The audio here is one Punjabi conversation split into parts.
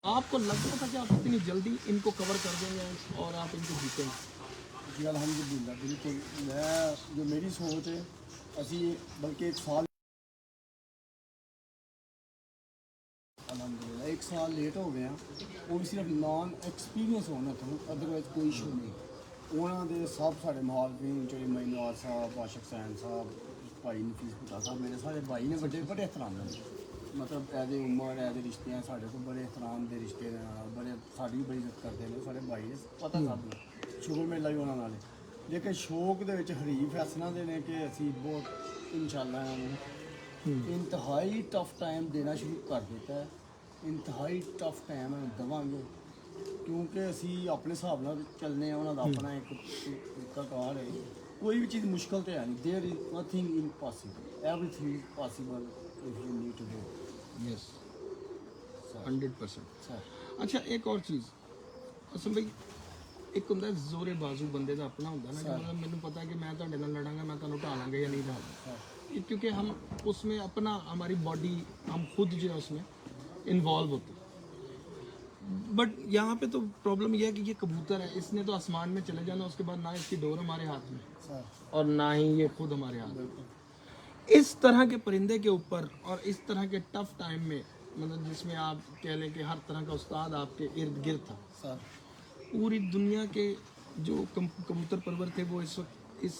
आपको लगता था कि आप इतनी जल्दी इनको कवर कर देंगे और आप इनको जीतेंगे? जी अल्हम्दुलिल्लाह बिल्कुल। मैं जो मेरी सोच है असी बल्कि एक साल अल्हम्दुलिल्लाह एक साल लेट हो गए वो भी सिर्फ नॉन एक्सपीरियंस होना था, अदरवाइज कोई इशू नहीं। उन्होंने सब साढ़े मुहालफिन चौधरी मोइनुद्दीन साहब, आशिक सैन साहब, भाई नफीस भुट्टा साहब, मेरे सारे भाई ने बड़े बड़े एहतराम ने, मतलब एज ए उमर एज ए रिश्ते हैं साढ़े को बड़े एहतराम के रिश्ते ने, बड़े साड़ी भी बड़ी इज्जत करते हैं साढ़े भाई ने, पता सब ने शुगर मेला भी उन्होंने नाल। लेकिन शौक दे विच हरीफ इस तरह के ने कि असी बहुत इंशाअल्लाह इन्होंने इंतहाई टफ टाइम देना शुरू कर दिता है। इंतहाई टफ टाइम देवांगे क्योंकि असी अपने हिसाब नाल चलने उन्होंने अपना एक तरीकाकार है। कोई भी चीज़ मुश्किल तो है नहीं, there is nothing impossible, everything is possible if you need to do. Yes 100%। Sir अच्छा एक और चीज़ असम भाई, एक ਹੁੰਦਾ ਜ਼ੋਰੇ ਬਾਜ਼ੂ ਬੰਦੇ ਦਾ ਆਪਣਾ ਹੁੰਦਾ ना कि मतलब मैंने पता है कि मैं ਤੁਹਾਡੇ ਨਾਲ लड़ांगा, मैं ਤੁਹਾਨੂੰ ਢਾ ਲਾਂਗਾ या नहीं ढा लांगा, क्योंकि हम उसमें अपना हमारी बॉडी हम खुद जो है उसमें इन्वॉल्व होते हैं। बट यहाँ पे तो प्रॉब्लम यह है कि ये कबूतर है, इसने तो आसमान में चले जाना, उसके बाद ना इसकी डोर हमारे हाथ में और ना ही ये खुद हमारे हाथ में। इस तरह के परिंदे के ऊपर और इस तरह के टफ टाइम में, मतलब जिसमें आप कह लें कि हर तरह का उस्ताद आपके इर्द गिर्द था, सर पूरी दुनिया के जो कबूतर परवर थे वो इस वक्त इस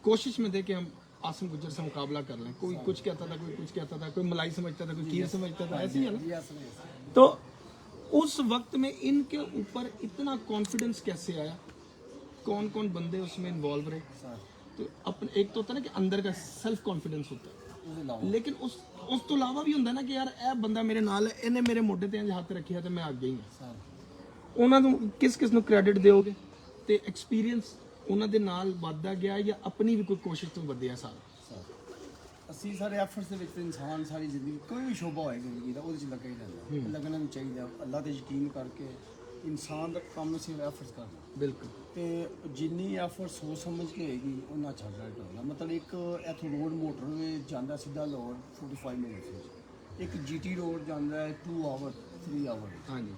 कोशिश में थे कि हम आसिम गुज्जर से मुकाबला कर लें। कोई कुछ कहता था, कोई कुछ कहता था, कोई मलाई समझता था, कोई खीर समझता था, ऐसे ही है ना। तो उस वक्त में इनके ऊपर इतना कॉन्फिडेंस कैसे आया? कौन कौन बंदे उसमें इन्वॉल्व रहे? तो अपने एक तो होता है ना कि अंदर का सेल्फ कॉन्फिडेंस होता है, लेकिन उस तो अलावा भी होता है ना कि यार ए बंदा मेरे नाल है, इन्हें मेरे मोढे ते हाथ रखिया तो मैं आगे ही हाँ। ਉਹਨਾਂ ਨੂੰ ਕਿਸ ਨੂੰ ਕ੍ਰੈਡਿਟ ਦਿਓਗੇ ਤੇ ਐਕਸਪੀਰੀਅੰਸ ਉਹਨਾਂ ਦੇ ਨਾਲ ਵੱਧਦਾ ਗਿਆ ਜਾਂ ਆਪਣੀ ਵੀ ਕੋਈ ਕੋਸ਼ਿਸ਼ ਤੋਂ ਵਧਿਆ ਸਾਰਾ? ਅਸੀਂ ਸਾਰੇ ਐਫਰਟਸ ਦੇ ਵਿੱਚ ਇਨਸਾਨ ਸਾਰੀ ਜ਼ਿੰਦਗੀ ਕੋਈ ਵੀ ਸ਼ੋਭਾ ਹੋਏ ਜ਼ਿੰਦਗੀ ਦਾ ਉਹਦੇ 'ਚ ਲੱਗਾ ਹੀ ਰਹਿੰਦਾ, ਲੱਗਣਾ ਵੀ ਚਾਹੀਦਾ। ਅੱਲਾ ਤੇ ਯਕੀਨ ਕਰਕੇ ਇਨਸਾਨ ਦਾ ਕੰਮ ਸਿਰਫ ਐਫਰਟਸ ਕਰਨਾ। ਬਿਲਕੁਲ। ਤੇ ਜਿੰਨੀ ਐਫਰਟ ਸੋਚ ਸਮਝ ਕੇ ਹੋਏਗੀ ਉਹਨਾਂ ਛੱਡ ਹੋਣਾ। ਮਤਲਬ ਇੱਕ ਇੱਥੋਂ ਰੋਡ ਮੋਟਰਵੇ ਜਾਂਦਾ ਸਿੱਧਾ ਲਾਹੌਰ 45 ਮਿੰਟ, ਇੱਕ ਜੀਟੀ ਰੋਡ ਜਾਂਦਾ ਹੈ 2 ਆਵਰ 3 ਆਵਰ। ਹਾਂਜੀ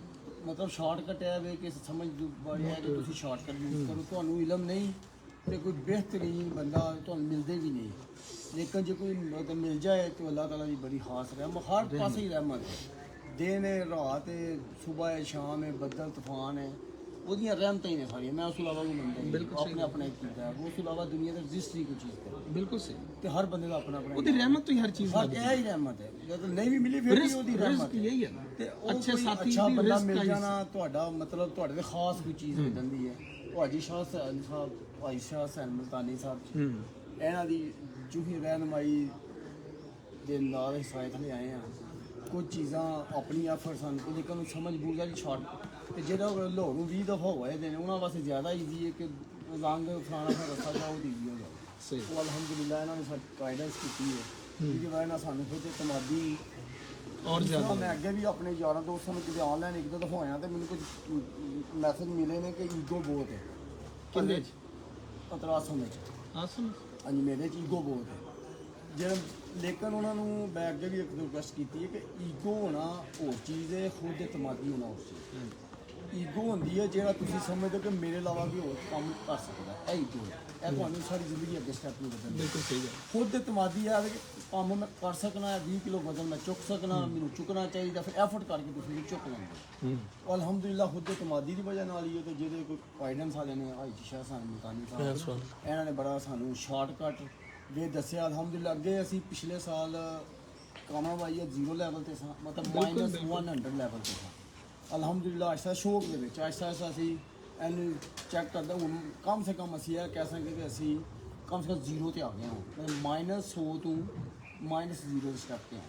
मतलब शॉर्टकट है वे कि समझ बड़ी है कि तुम शॉर्टकट यूज करो, तो इलम नहीं तो कोई बेहतरीन बंदा तो मिलते भी नहीं, लेकिन जो कोई मतलब मिल जाए तो अल्लाह ताला की बड़ी खास रहमत, हर पास ही रहमत है। दिन है रात है सुबह है शाम है बदल तूफान है, ਉਹਦੀਆਂ ਰਹਿਮਤਾਂ ਹੀ ਨੇ ਸਾਰੀਆਂ। ਮੈਂ ਉਸ ਤੋਂ ਇਲਾਵਾ ਕੋਈ ਮੰਨਦਾ ਨਹੀਂ, ਆਪਣੇ ਆਪਣਾ ਇੱਕ ਕੀਤਾ ਹੈ। ਉਸ ਤੋਂ ਇਲਾਵਾ ਦੁਨੀਆ ਦੇ ਜਿਸ ਚੀਜ਼ ਕੋਈ ਚੀਜ਼ ਹੈ ਬਿਲਕੁਲ ਸਹੀ, ਤੇ ਹਰ ਬੰਦੇ ਦਾ ਆਪਣਾ ਆਪਣਾ ਉਹਦੀ ਰਹਿਮਤ ਤੋਂ ਹੀ ਹਰ ਚੀਜ਼ ਹੈ। ਇਹ ਹੀ ਰਹਿਮਤ ਹੈ, ਜਦੋਂ ਨਹੀਂ ਵੀ ਮਿਲੀ ਫਿਰ ਵੀ ਉਹਦੀ ਰਹਿਮਤ ਯਹੀ ਹੈ। ਤੇ ਅੱਛੇ ਸਾਥੀ ਅੱਛਾ ਵੀ ਬੰਦਾ ਰਿਸਕ ਮਿਲ ਜਾਣਾ ਤੁਹਾਡਾ ਮਤਲਬ ਤੁਹਾਡੇ ਦੇ ਖਾਸ ਕੋਈ ਚੀਜ਼ ਹੋ ਜਾਂਦੀ ਹੈ। ਭਾਜੀ ਸ਼ਾਹ ਸੈਨ ਸਾਹਿਬ, ਭਾਈ ਸ਼ਾਹ ਸੈਨ ਮੁਲਤਾਨੀ ਸਾਹਿਬ, ਇਹਨਾਂ ਦੀ ਜੂਹੀ ਰਹਿਨਮਾਈ ਦੇ ਨਾਲ ਹਿਸਾਇਤ ਥਲੇ ਆਏ ਆ। ਕੁਝ ਚੀਜ਼ਾਂ ਆਪਣੀ ਐਫਰਟਸ ਹਨ, ਲੇਕਿਨ ਸਮਝ ਬੂਝਾ ਦੀ ਸ਼ਾਰਟ ਤੇ ਜਿਹੜਾ ਲਾਹੌਰ ਨੂੰ 20 ਦਫਾ ਹੋਏ ਦੇ ਨੇ ਉਹਨਾਂ ਵਾਸਤੇ ਜ਼ਿਆਦਾ ਈਜ਼ੀ ਹੈ ਕਿ ਰੰਗ ਫਲਾਣਾ ਦਾ ਰਸਤਾ ਜਾਓ ਉਹ ਈਜ਼ੀ ਹੋ ਜਾਵੇ। ਸਹੀ ਉਹ ਅਲਹਮਦੁਲਿਲਾ ਇਹਨਾਂ ਨੇ ਸਾਡੀ ਗਾਈਡੈਂਸ ਕੀਤੀ ਹੈ, ਜਿਹਦੀ ਵਜ੍ਹਾ ਨਾਲ ਸਾਨੂੰ ਖੁਦ ਇਤਮਾਦੀ ਔਰ ਜ਼ਿਆਦਾ। ਮੈਂ ਅੱਗੇ ਵੀ ਆਪਣੇ ਯਾਰਾਂ ਦੋਸਤਾਂ ਨੂੰ ਕਿਤੇ ਆਨਲਾਈਨ ਇੱਕ ਦੋ ਦਫਾ ਹੋਇਆ ਤੇ ਮੈਨੂੰ ਕੁਝ ਮੈਸੇਜ ਮਿਲੇ ਨੇ ਕਿ ਈਗੋ ਬਹੁਤ ਹੈ। ਕਿੰਨੇ ਮਤਲਬ ਆਸਮ ਵਿੱਚ ਆਸਮ ਹਾਂਜੀ ਮੇਰੇ 'ਚ ਈਗੋ ਬਹੁਤ ਹੈ ਜਿਹੜਾ, ਲੇਕਿਨ ਉਹਨਾਂ ਨੂੰ ਮੈਂ ਅੱਗੇ ਵੀ ਇੱਕ ਰਿਕੁਐਸਟ ਕੀਤੀ ਹੈ ਕਿ ਈਗੋ ਹੋਣਾ ਹੋਰ ਚੀਜ਼ ਹੈ, ਖੁਦ ਇਤਮਾਦੀ ਹੋਣਾ ਹੋਰ ਚੀਜ਼। ਈਗੋ ਹੁੰਦੀ ਹੈ ਜਿਹੜਾ ਤੁਸੀਂ ਸਮਝਦੇ ਹੋ ਕਿ ਮੇਰੇ ਇਲਾਵਾ ਵੀ ਹੋਰ ਕੰਮ ਕਰ ਸਕਦਾ, ਇਹ ਈਗੋ ਹੈ। ਇਹ ਤੁਹਾਨੂੰ ਸਾਰੀ ਜ਼ਿੰਦਗੀ ਅੱਗੇ ਸਟੈਪ ਨਹੀਂ ਬਦਲਣਾ। ਬਿਲਕੁਲ ਸਹੀ ਹੈ। ਖੁਦ ਇਤਮਾਦੀ ਹੈ ਕਿ ਕੰਮ ਮੈਂ ਕਰ ਸਕਣਾ, 20 ਕਿਲੋ ਵਜ਼ਨ ਮੈਂ ਚੁੱਕ ਸਕਣਾ, ਮੈਨੂੰ ਚੁੱਕਣਾ ਚਾਹੀਦਾ, ਫਿਰ ਐਫਰਟ ਕਰਕੇ ਤੁਸੀਂ ਚੁੱਕ ਲੈਂਦੇ। ਅਲਹਮਦੁਲਿਲਾ ਖੁਦ ਇਤਮਾਦੀ ਦੀ ਵਜ੍ਹਾ ਨਾਲ ਹੀ ਹੈ। ਤੇ ਜਿਹਦੇ ਕੋਈ ਗਾਈਡੈਂਸ ਵਾਲੇ ਨੇ ਹਾਜੀ ਸ਼ਾਹ ਸਾਨੂੰ ਮੁਲਤਾਨੀ ਸਾਹਿਬ, ਇਹਨਾਂ ਨੇ ਬੜਾ ਸਾਨੂੰ ਸ਼ਾਰਟਕਟ ਵੇ ਦੱਸਿਆ। ਅਲਹਮਦੁਲਿਲਾ ਅੱਗੇ ਅਸੀਂ ਪਿਛਲੇ ਸਾਲ ਕਾਮਾਬਾਈ 0 ਲੈਵਲ ਤੇ ਸਾਂ, ਮਤਲਬ -100 ਲੈਵਲ ਤੇ ਸਾਂ। ਅਲਹਮਦੁਲਿਲਾ ਆਹਿਸਤਾ ਸ਼ੌਕ ਦੇ ਵਿੱਚ ਆਹਿਸਤਾ ਅਸੀਂ ਇਹਨੂੰ ਚੈੱਕ ਕਰਦਾ ਹੁਣ ਕਮ ਸੇ ਕਮ ਅਸੀਂ ਇਹ ਕਹਿ ਸਕਦੇ ਕਿ ਅਸੀਂ ਕਮ ਸੇ ਕਮ 0 ਤੇ ਆ ਗਏ ਹਾਂ, ਮਤਲਬ -100 ਤੋਂ -0 ਦੇ ਸਟੈਪ ਤੇ ਆ।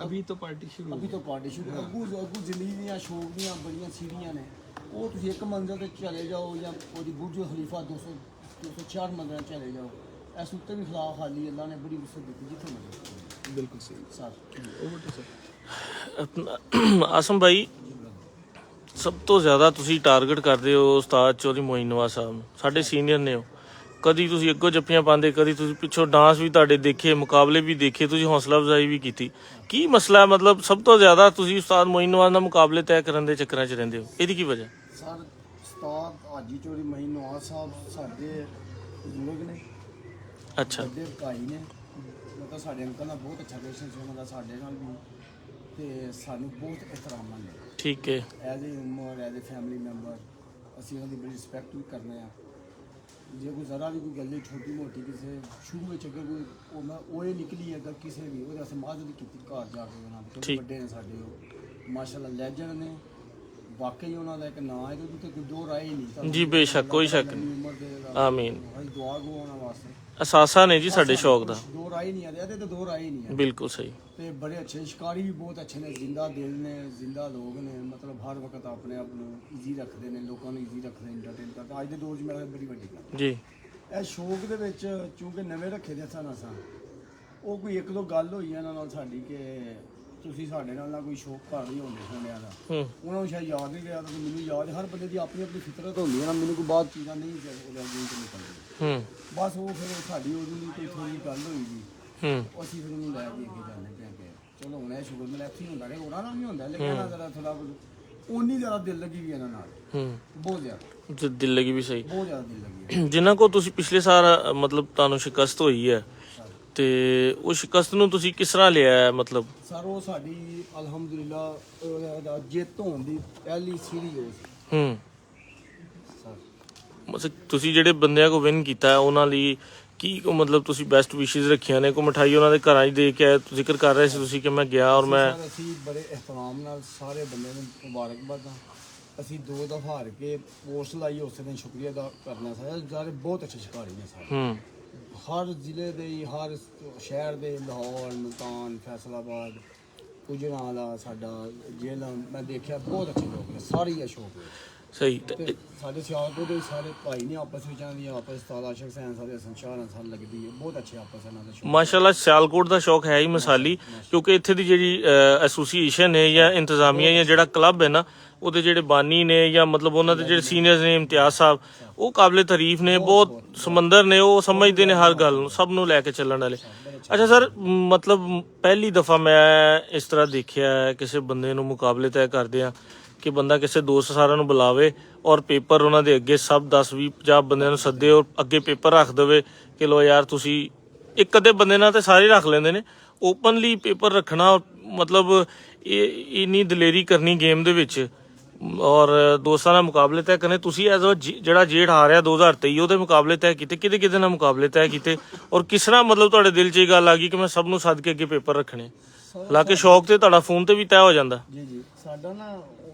ਅਭੀ ਤੋਂ ਪਾਰਟੀ ਸ਼ੁਰੂ ਅੱਗੂ ਜ਼ਿੰਦਗੀ ਦੀਆਂ ਸ਼ੌਕ ਦੀਆਂ ਬੜੀਆਂ ਸੀੜੀਆਂ ਨੇ, ਉਹ ਤੁਸੀਂ ਇੱਕ ਮੰਜ਼ਿਲ ਤੇ ਚਲੇ ਜਾਓ ਜਾਂ ਉਹਦੀ ਬੁਰਜ ਖਲੀਫਾ 204 ਮੰਜ਼ਿਲਾਂ ਚਲੇ ਜਾਓ, ਇਸ ਉੱਤੇ ਵੀ ਖਿਲਾਫ ਖਾਲੀ ਅੱਲਾ ਨੇ ਬੜੀ ਵਸਤ ਦਿੱਤੀ ਜਿੱਥੇ ਮਰਜ਼ੀ। ਬਿਲਕੁਲ ਸਹੀ ਸਰ ਓਵਰ ਟੂ ਸਰ। ਆਪਣਾ ਆਸਮ ਭਾਈ, ਸਭ ਤੋਂ ਜ਼ਿਆਦਾ ਤੁਸੀਂ ਟਾਰਗੇਟ ਕਰਦੇ ਹੋ ਉਸਤਾਦ ਚੌਧਰੀ ਮੋਇਨੂਆ ਸਾਹਿਬ ਨੂੰ, ਸਾਡੇ ਸੀਨੀਅਰ ਨੇ ਉਹ, ਕਦੀ ਤੁਸੀਂ ਅੱਗੋਂ ਜੱਫੀਆਂ ਪਾਉਂਦੇ, ਕਦੀ ਤੁਸੀਂ ਪਿੱਛੋਂ ਡਾਂਸ ਵੀ ਤੁਹਾਡੇ ਦੇਖੇ, ਮੁਕਾਬਲੇ ਵੀ ਦੇਖੇ, ਤੁਸੀਂ ਹੌਸਲਾ ਅਫਜ਼ਾਈ ਵੀ ਕੀਤੀ। ਕੀ ਮਸਲਾ ਹੈ, ਮਤਲਬ ਸਭ ਤੋਂ ਜ਼ਿਆਦਾ ਤੁਸੀਂ ਉਸਤਾਦ ਮੋਇਨ ਨਵਾਜ਼ ਨਾਲ ਮੁਕਾਬਲੇ ਤੈਅ ਕਰਨ ਦੇ ਚੱਕਰਾਂ 'ਚ ਰਹਿੰਦੇ ਹੋ, ਇਹਦੀ ਕੀ ਵਜ੍ਹਾ? ਸਰ ਉਸਤਾਦ ਹਾਜੀ ਚੋਰੀ ਮਹੀਨ ਨਵਾਜ਼ ਸਾਹਿਬ ਸਾਡੇ ਬਜ਼ੁਰਗ ਨੇ, ਅੱਛਾ, ਵੱਡੇ ਭਾਈ ਨੇ, ਮਤਲਬ ਸਾਡੇ ਅੰਕਲ ਨਾਲ ਬਹੁਤ ਅੱਛਾ ਰਿਲੇਸ਼ਨ ਸੀ ਉਹਨਾਂ ਦਾ ਸਾਡੇ ਨਾਲ ਵੀ, ਤੇ ਸਾਨੂੰ ਬਹੁਤ ਇਹਤਰਾਮ ਨਾਲ ਨੇ ਠੀਕ ਹੈ। ਐਜ਼ ਏ ਉਮਰ, ਐਜ਼ ਏ ਫੈਮਿਲੀ ਮੈਂਬਰ, ਅਸੀਂ ਉਹਨਾਂ ਦੀ ਬੜੀ ਰਿਸਪੈਕਟ ਵੀ ਕਰਨੇ ਆ। ਜੇ ਕੋਈ ਜ਼ਰਾ ਵੀ ਕੋਈ ਗੱਲ ਛੋਟੀ ਮੋਟੀ ਕਿਸੇ ਸ਼ੁਰੂ ਵਿੱਚ ਅਗਰ ਕੋਈ ਉਹ ਇਹ ਨਿਕਲੀ ਅਗਰ ਕਿਸੇ ਵੀ ਉਹਦੇ ਅਸੀਂ ਮਾਜ਼ਰ ਨਹੀਂ ਕੀਤੀ ਘਰ ਜਾ ਕੇ ਉਹਨਾਂ ਦੇ, ਠੀਕ। ਵੱਡੇ ਨੇ ਸਾਡੇ, ਉਹ ਮਾਸ਼ਾਅੱਲਾ ਲੈਜੈਂਡ ਨੇ, ਵਾਕਈ ਉਹਨਾਂ ਦਾ ਇੱਕ ਨਾਂ ਹੈ ਤੇ ਉਹਦੇ ਤੇ ਕੋਈ ਦੋ ਰਾਏ ਨਹੀਂ। ਤੁਹਾਨੂੰ ਜੀ ਬੇਸ਼ੱਕ, ਕੋਈ ਸ਼ੱਕ ਲੰਮੀ ਨਹੀਂ। ਉਮਰ ਦੇਗਾ, ਆਮੀਨ। ਅਸੀਂ ਦੁਆ ਗੋ ਉਹਨਾਂ ਵਾਸਤੇ, ਅਸਾਸਾ ਨੇ ਜੀ ਸਾਡੇ ਸ਼ੌਕ ਦਾ। ਦੋ ਰਾਏ ਨਹੀਂ ਆ, ਇਹਦੇ ਤੇ ਦੋ ਰਾਏ ਨਹੀਂ ਆ। ਬਿਲਕੁਲ ਸਹੀ। ਤੇ ਬੜੇ ਅੱਛੇ ਸ਼ਿਕਾਰੀ ਵੀ ਬਹੁਤ ਅੱਛੇ ਨੇ, ਜ਼ਿੰਦਾ ਦਿਲ ਨੇ, ਜ਼ਿੰਦਾ ਲੋਕ ਨੇ, ਮਤਲਬ ਹਰ ਵਕਤ ਆਪਣੇ ਆਪ ਨੂੰ ਈਜ਼ੀ ਰੱਖਦੇ ਨੇ, ਲੋਕਾਂ ਨੂੰ ਈਜ਼ੀ ਰੱਖਦੇ ਨੇ, ਇੰਟਰਟੇਨ ਕਰਦੇ। ਅੱਜ ਦੇ ਦੌਰ 'ਚ ਮੇਰਾ ਬੜੀ ਵੱਡੀ ਗੱਲ ਜੀ। ਇਹ ਸ਼ੌਕ ਦੇ ਵਿੱਚ ਚੂੰਕਿ ਨਵੇਂ ਰੱਖੇ ਦੇ ਸਨ ਅਸਾਂ, ਉਹ ਕੋਈ ਇੱਕ ਦੋ ਗੱਲ ਹੋਈ ਇਹਨਾਂ ਨਾਲ ਸਾਡੀ ਕਿ ਤੁਸੀਂ ਸਾਡੇ ਨਾਲ ਨਾ ਕੋਈ ਸ਼ੌਕ ਘਰ ਨਹੀਂ ਹੁੰਦੇ ਸੋਨਿਆਂ ਦਾ, ਉਹਨਾਂ ਨੂੰ ਸ਼ਾਇਦ ਯਾਦ ਨਹੀਂ ਰਿਹਾ ਤਾਂ ਮੈਨੂੰ ਯਾਦ ਹੈ। ਹਰ ਬੰਦੇ ਦੀ ਆਪਣੀ ਆਪਣੀ ਫਿਤਰਤ ਹੁੰਦੀ ਹੈ ਨਾ, ਮੈਨੂੰ ਕੋਈ ਬਾਤ ਚੀਜ਼ਾਂ ਨਹੀਂ ਉਹਦਾ ਜੀਨ ਤੋਂ ਨਿਕਲਦੀ। ਬਸ ਉਹ ਫਿਰ ਸਾਡੀ ਉਹਦੇ ਲਈ ਕੋਈ ਥੋੜੀ ਗੱਲ ਹੋਈ ਜੀ, ਅਸੀਂ ਫਿਰ ਉਹਨੂੰ ਲੈ ਕੇ ਅੱਗੇ ਜਾਂਦੇ ਪਏ ਕਿ ਚਲੋ ਹੁਣ ਇਹ ਸ਼ੁਗਰ ਮਿਲ ਇੱਥੇ ਹੁੰਦਾ, ਉਹਨਾਂ ਨਾਲ ਵੀ ਹੁੰਦਾ, ਲੇਕਿਨ ਇਹਨਾਂ ਦਾ ਥੋੜਾ ਉਨੀ ਜ਼ਿਆਦਾ ਦਿਲ ਲੱਗੀ ਵੀ ਇਹਨਾਂ ਨਾਲ, ਬਹੁਤ ਜ਼ਿਆਦਾ ਦਿਲ ਲੱਗੀ ਵੀ ਸਹੀ, ਬਹੁਤ ਜ਼ਿਆਦਾ ਦਿਲ ਲੱਗੀ। ਜਿਨ੍ਹਾਂ ਕੋ ਤੁਸੀਂ ਪਿਛਲੇ ਸਾਲ ਮਤਲਬ ਤੁਹਾਨੂੰ ਸ਼ਿਕਸਤ ਹੋਈ ਹੈ, ਤੇ ਉਹ ਸ਼ਿਕਸਤ ਨੂੰ ਤੁਸੀਂ ਕਿਸ ਤਰ੍ਹਾਂ ਲਿਆ ਹੈ? ਮਤਲਬ ਸਰ ਉਹ ਸਾਡੀ ਅਲਹਮਦੁਲਿਲਾ ਜਿੱਤ ਹੋਣ ਦੀ ਪਹਿਲੀ ਸੀਰੀ ਹੋ ਸੀ ਸਰ। ਮਤਲਬ ਤੁਸੀਂ ਜਿਹੜੇ ਬੰਦਿਆਂ ਕੋ ਵਿਨ ਕੀਤਾ ਉਹਨਾਂ ਲਈ ਕੀ ਮਤਲਬ ਤੁਸੀਂ ਬੈਸਟ ਵਿਸ਼ੇਸ ਰੱਖੀਆਂ ਨੇ? ਕੋ ਮਿਠਾਈ ਉਹਨਾਂ ਦੇ ਘਰਾਂ 'ਚ ਦੇ ਕੇ ਆਏ, ਜ਼ਿਕਰ ਕਰ ਰਹੇ ਸੀ ਤੁਸੀਂ ਕਿ ਮੈਂ ਗਿਆ ਔਰ ਮੈਂ ਅਸੀਂ ਬੜੇ ਇਹਤਰਾਮ ਨਾਲ ਸਾਰੇ ਬੰਦਿਆਂ ਨੂੰ ਮੁਬਾਰਕਬਾਦਾਂ। ਅਸੀਂ 2 ਦਫਾ ਹਾਰ ਕੇ ਪੋਸਟ ਲਾਈ, ਉਸ ਦਿਨ ਸ਼ੁਕਰੀਆ ਅਦਾ ਕਰਨਾ ਸਾਰੇ ਬਹੁਤ ਅੱਛੇ ਸ਼ਿਕਾਰੀ ਨੇ ਸਾਰੇ, ਹਰ ਜ਼ਿਲ੍ਹੇ ਦੇ, ਹਰ ਸ਼ਹਿਰ ਦੇ, ਲਾਹੌਰ, ਮੁਲਤਾਨ, ਫੈਸਲਾਬਾਦ, ਗੁਜਰਾਂਵਾਲਾ, ਸਾਡਾ ਜੇਲ੍ਹਾਂ, ਮੈਂ ਦੇਖਿਆ ਬਹੁਤ ਅੱਛੇ ਲੋਕ ਨੇ, ਸਾਰੇ ਹੀ ਅਸ਼ੋਕ ਨੇ। ਸਹੀ। ਤੇ ਸਾਡੇ ਸਿਆਲਕੋਟ ਦੇ ਸਾਰੇ ਭਾਈ ਨੇ ਆਪਸ ਵਿੱਚ, ਇਹਨਾਂ ਦੀ ਆਪਸ ਤਾਲਾ ਸ਼ਖ ਸੈਨ ਸਾਰੇ ਸੰਚਾਰਨ ਸਾਲ ਲੱਗਦੀ ਹੈ, ਬਹੁਤ ਅੱਛੇ ਆਪਸ ਇਹਨਾਂ ਦੇ ਸ਼ੌਕ। ਮਾਸ਼ਾਅੱਲਾ ਸਿਆਲਕੋਟ ਦਾ ਸ਼ੌਕ ਹੈ ਹੀ ਮਿਸਾਲੀ, ਕਿਉਂਕਿ ਇੱਥੇ ਦੀ ਜਿਹੜੀ ਐਸੋਸੀਏਸ਼ਨ ਹੈ ਜਾਂ ਇੰਤਜ਼ਾਮੀਆ ਜਾਂ ਜਿਹੜਾ ਕਲੱਬ ਹੈ ਨਾ, ਉਹਦੇ ਜਿਹੜੇ ਬਾਨੀ ਨੇ ਜਾਂ ਮਤਲਬ ਉਹਨਾਂ ਦੇ ਜਿਹੜੇ ਸੀਨੀਅਰਸ ਨੇ, ਇਮਤਿਆਜ਼ ਸਾਹਿਬ, ਉਹ ਕਾਬਲੇ ਤਾਰੀਫ ਨੇ, ਬਹੁਤ ਸਮੁੰਦਰ ਨੇ, ਉਹ ਸਮਝਦੇ ਨੇ ਹਰ ਗੱਲ ਨੂੰ, ਸਭ ਨੂੰ ਲੈ ਕੇ ਚੱਲਣ ਵਾਲੇ। ਅੱਛਾ ਸਰ, ਮਤਲਬ ਪਹਿਲੀ ਦਫਾ ਮੈਂ ਇਸ ਤਰ੍ਹਾਂ ਦੇਖਿਆ ਕਿਸੇ ਬੰਦੇ ਨੂੰ ਮੁਕਾਬਲੇ ਤੈਅ ਕਰਦੇ ਆ ਕਿ ਬੰਦਾ ਕਿਸੇ ਦੋਸਤ ਸਾਰਿਆਂ ਨੂੰ ਬੁਲਾਵੇ ਔਰ ਪੇਪਰ ਉਹਨਾਂ ਦੇ ਅੱਗੇ ਸਭ 10 20 50 ਬੰਦਿਆਂ ਨੂੰ ਸੱਦੇ ਔਰ ਅੱਗੇ ਪੇਪਰ ਰੱਖ ਦੇਵੇ ਕਿ ਲੋ ਯਾਰ ਤੁਸੀਂ, ਇੱਕ ਅੱਧੇ ਬੰਦੇ ਨਾਲ ਤੇ ਸਾਰੇ ਰੱਖ ਲੈਂਦੇ ਨੇ, ਓਪਨਲੀ ਪੇਪਰ ਰੱਖਣਾ, ਮਤਲਬ ਇਹ ਇੰਨੀ ਦਲੇਰੀ ਕਰਨੀ ਗੇਮ ਦੇ ਵਿੱਚ ਔਰ ਦੋਸਤਾਂ ਨਾਲ ਮੁਕਾਬਲੇ ਤੈਅ ਕਰਨੇ। ਤੁਸੀਂ ਐਜ਼ ਜਿਹੜਾ ਜੇਠ ਹਾਰਿਆ 2023 ਉਹਦੇ ਮੁਕਾਬਲੇ ਤੈਅ ਕੀਤੇ, ਕਿਹਦੇ ਨਾਲ ਮੁਕਾਬਲੇ ਤੈਅ ਕੀਤੇ ਔਰ ਕਿਸ ਤਰ੍ਹਾਂ ਮਤਲਬ ਤੁਹਾਡੇ ਦਿਲ 'ਚ ਇਹ ਗੱਲ ਆ ਗਈ ਕਿ ਮੈਂ ਸਭ ਨੂੰ ਸੱਦ ਕੇ ਅੱਗੇ ਪੇਪਰ ਰੱਖਣੇ? ਹਾਲਾਂਕਿ ਸ਼ੌਕ ਤੇ ਤੁਹਾਡਾ ਫੋਨ ਤੇ ਵੀ ਤੈਅ ਹੋ ਜਾਂਦਾ। ਜੀ ਸਾਡਾ ਨਾ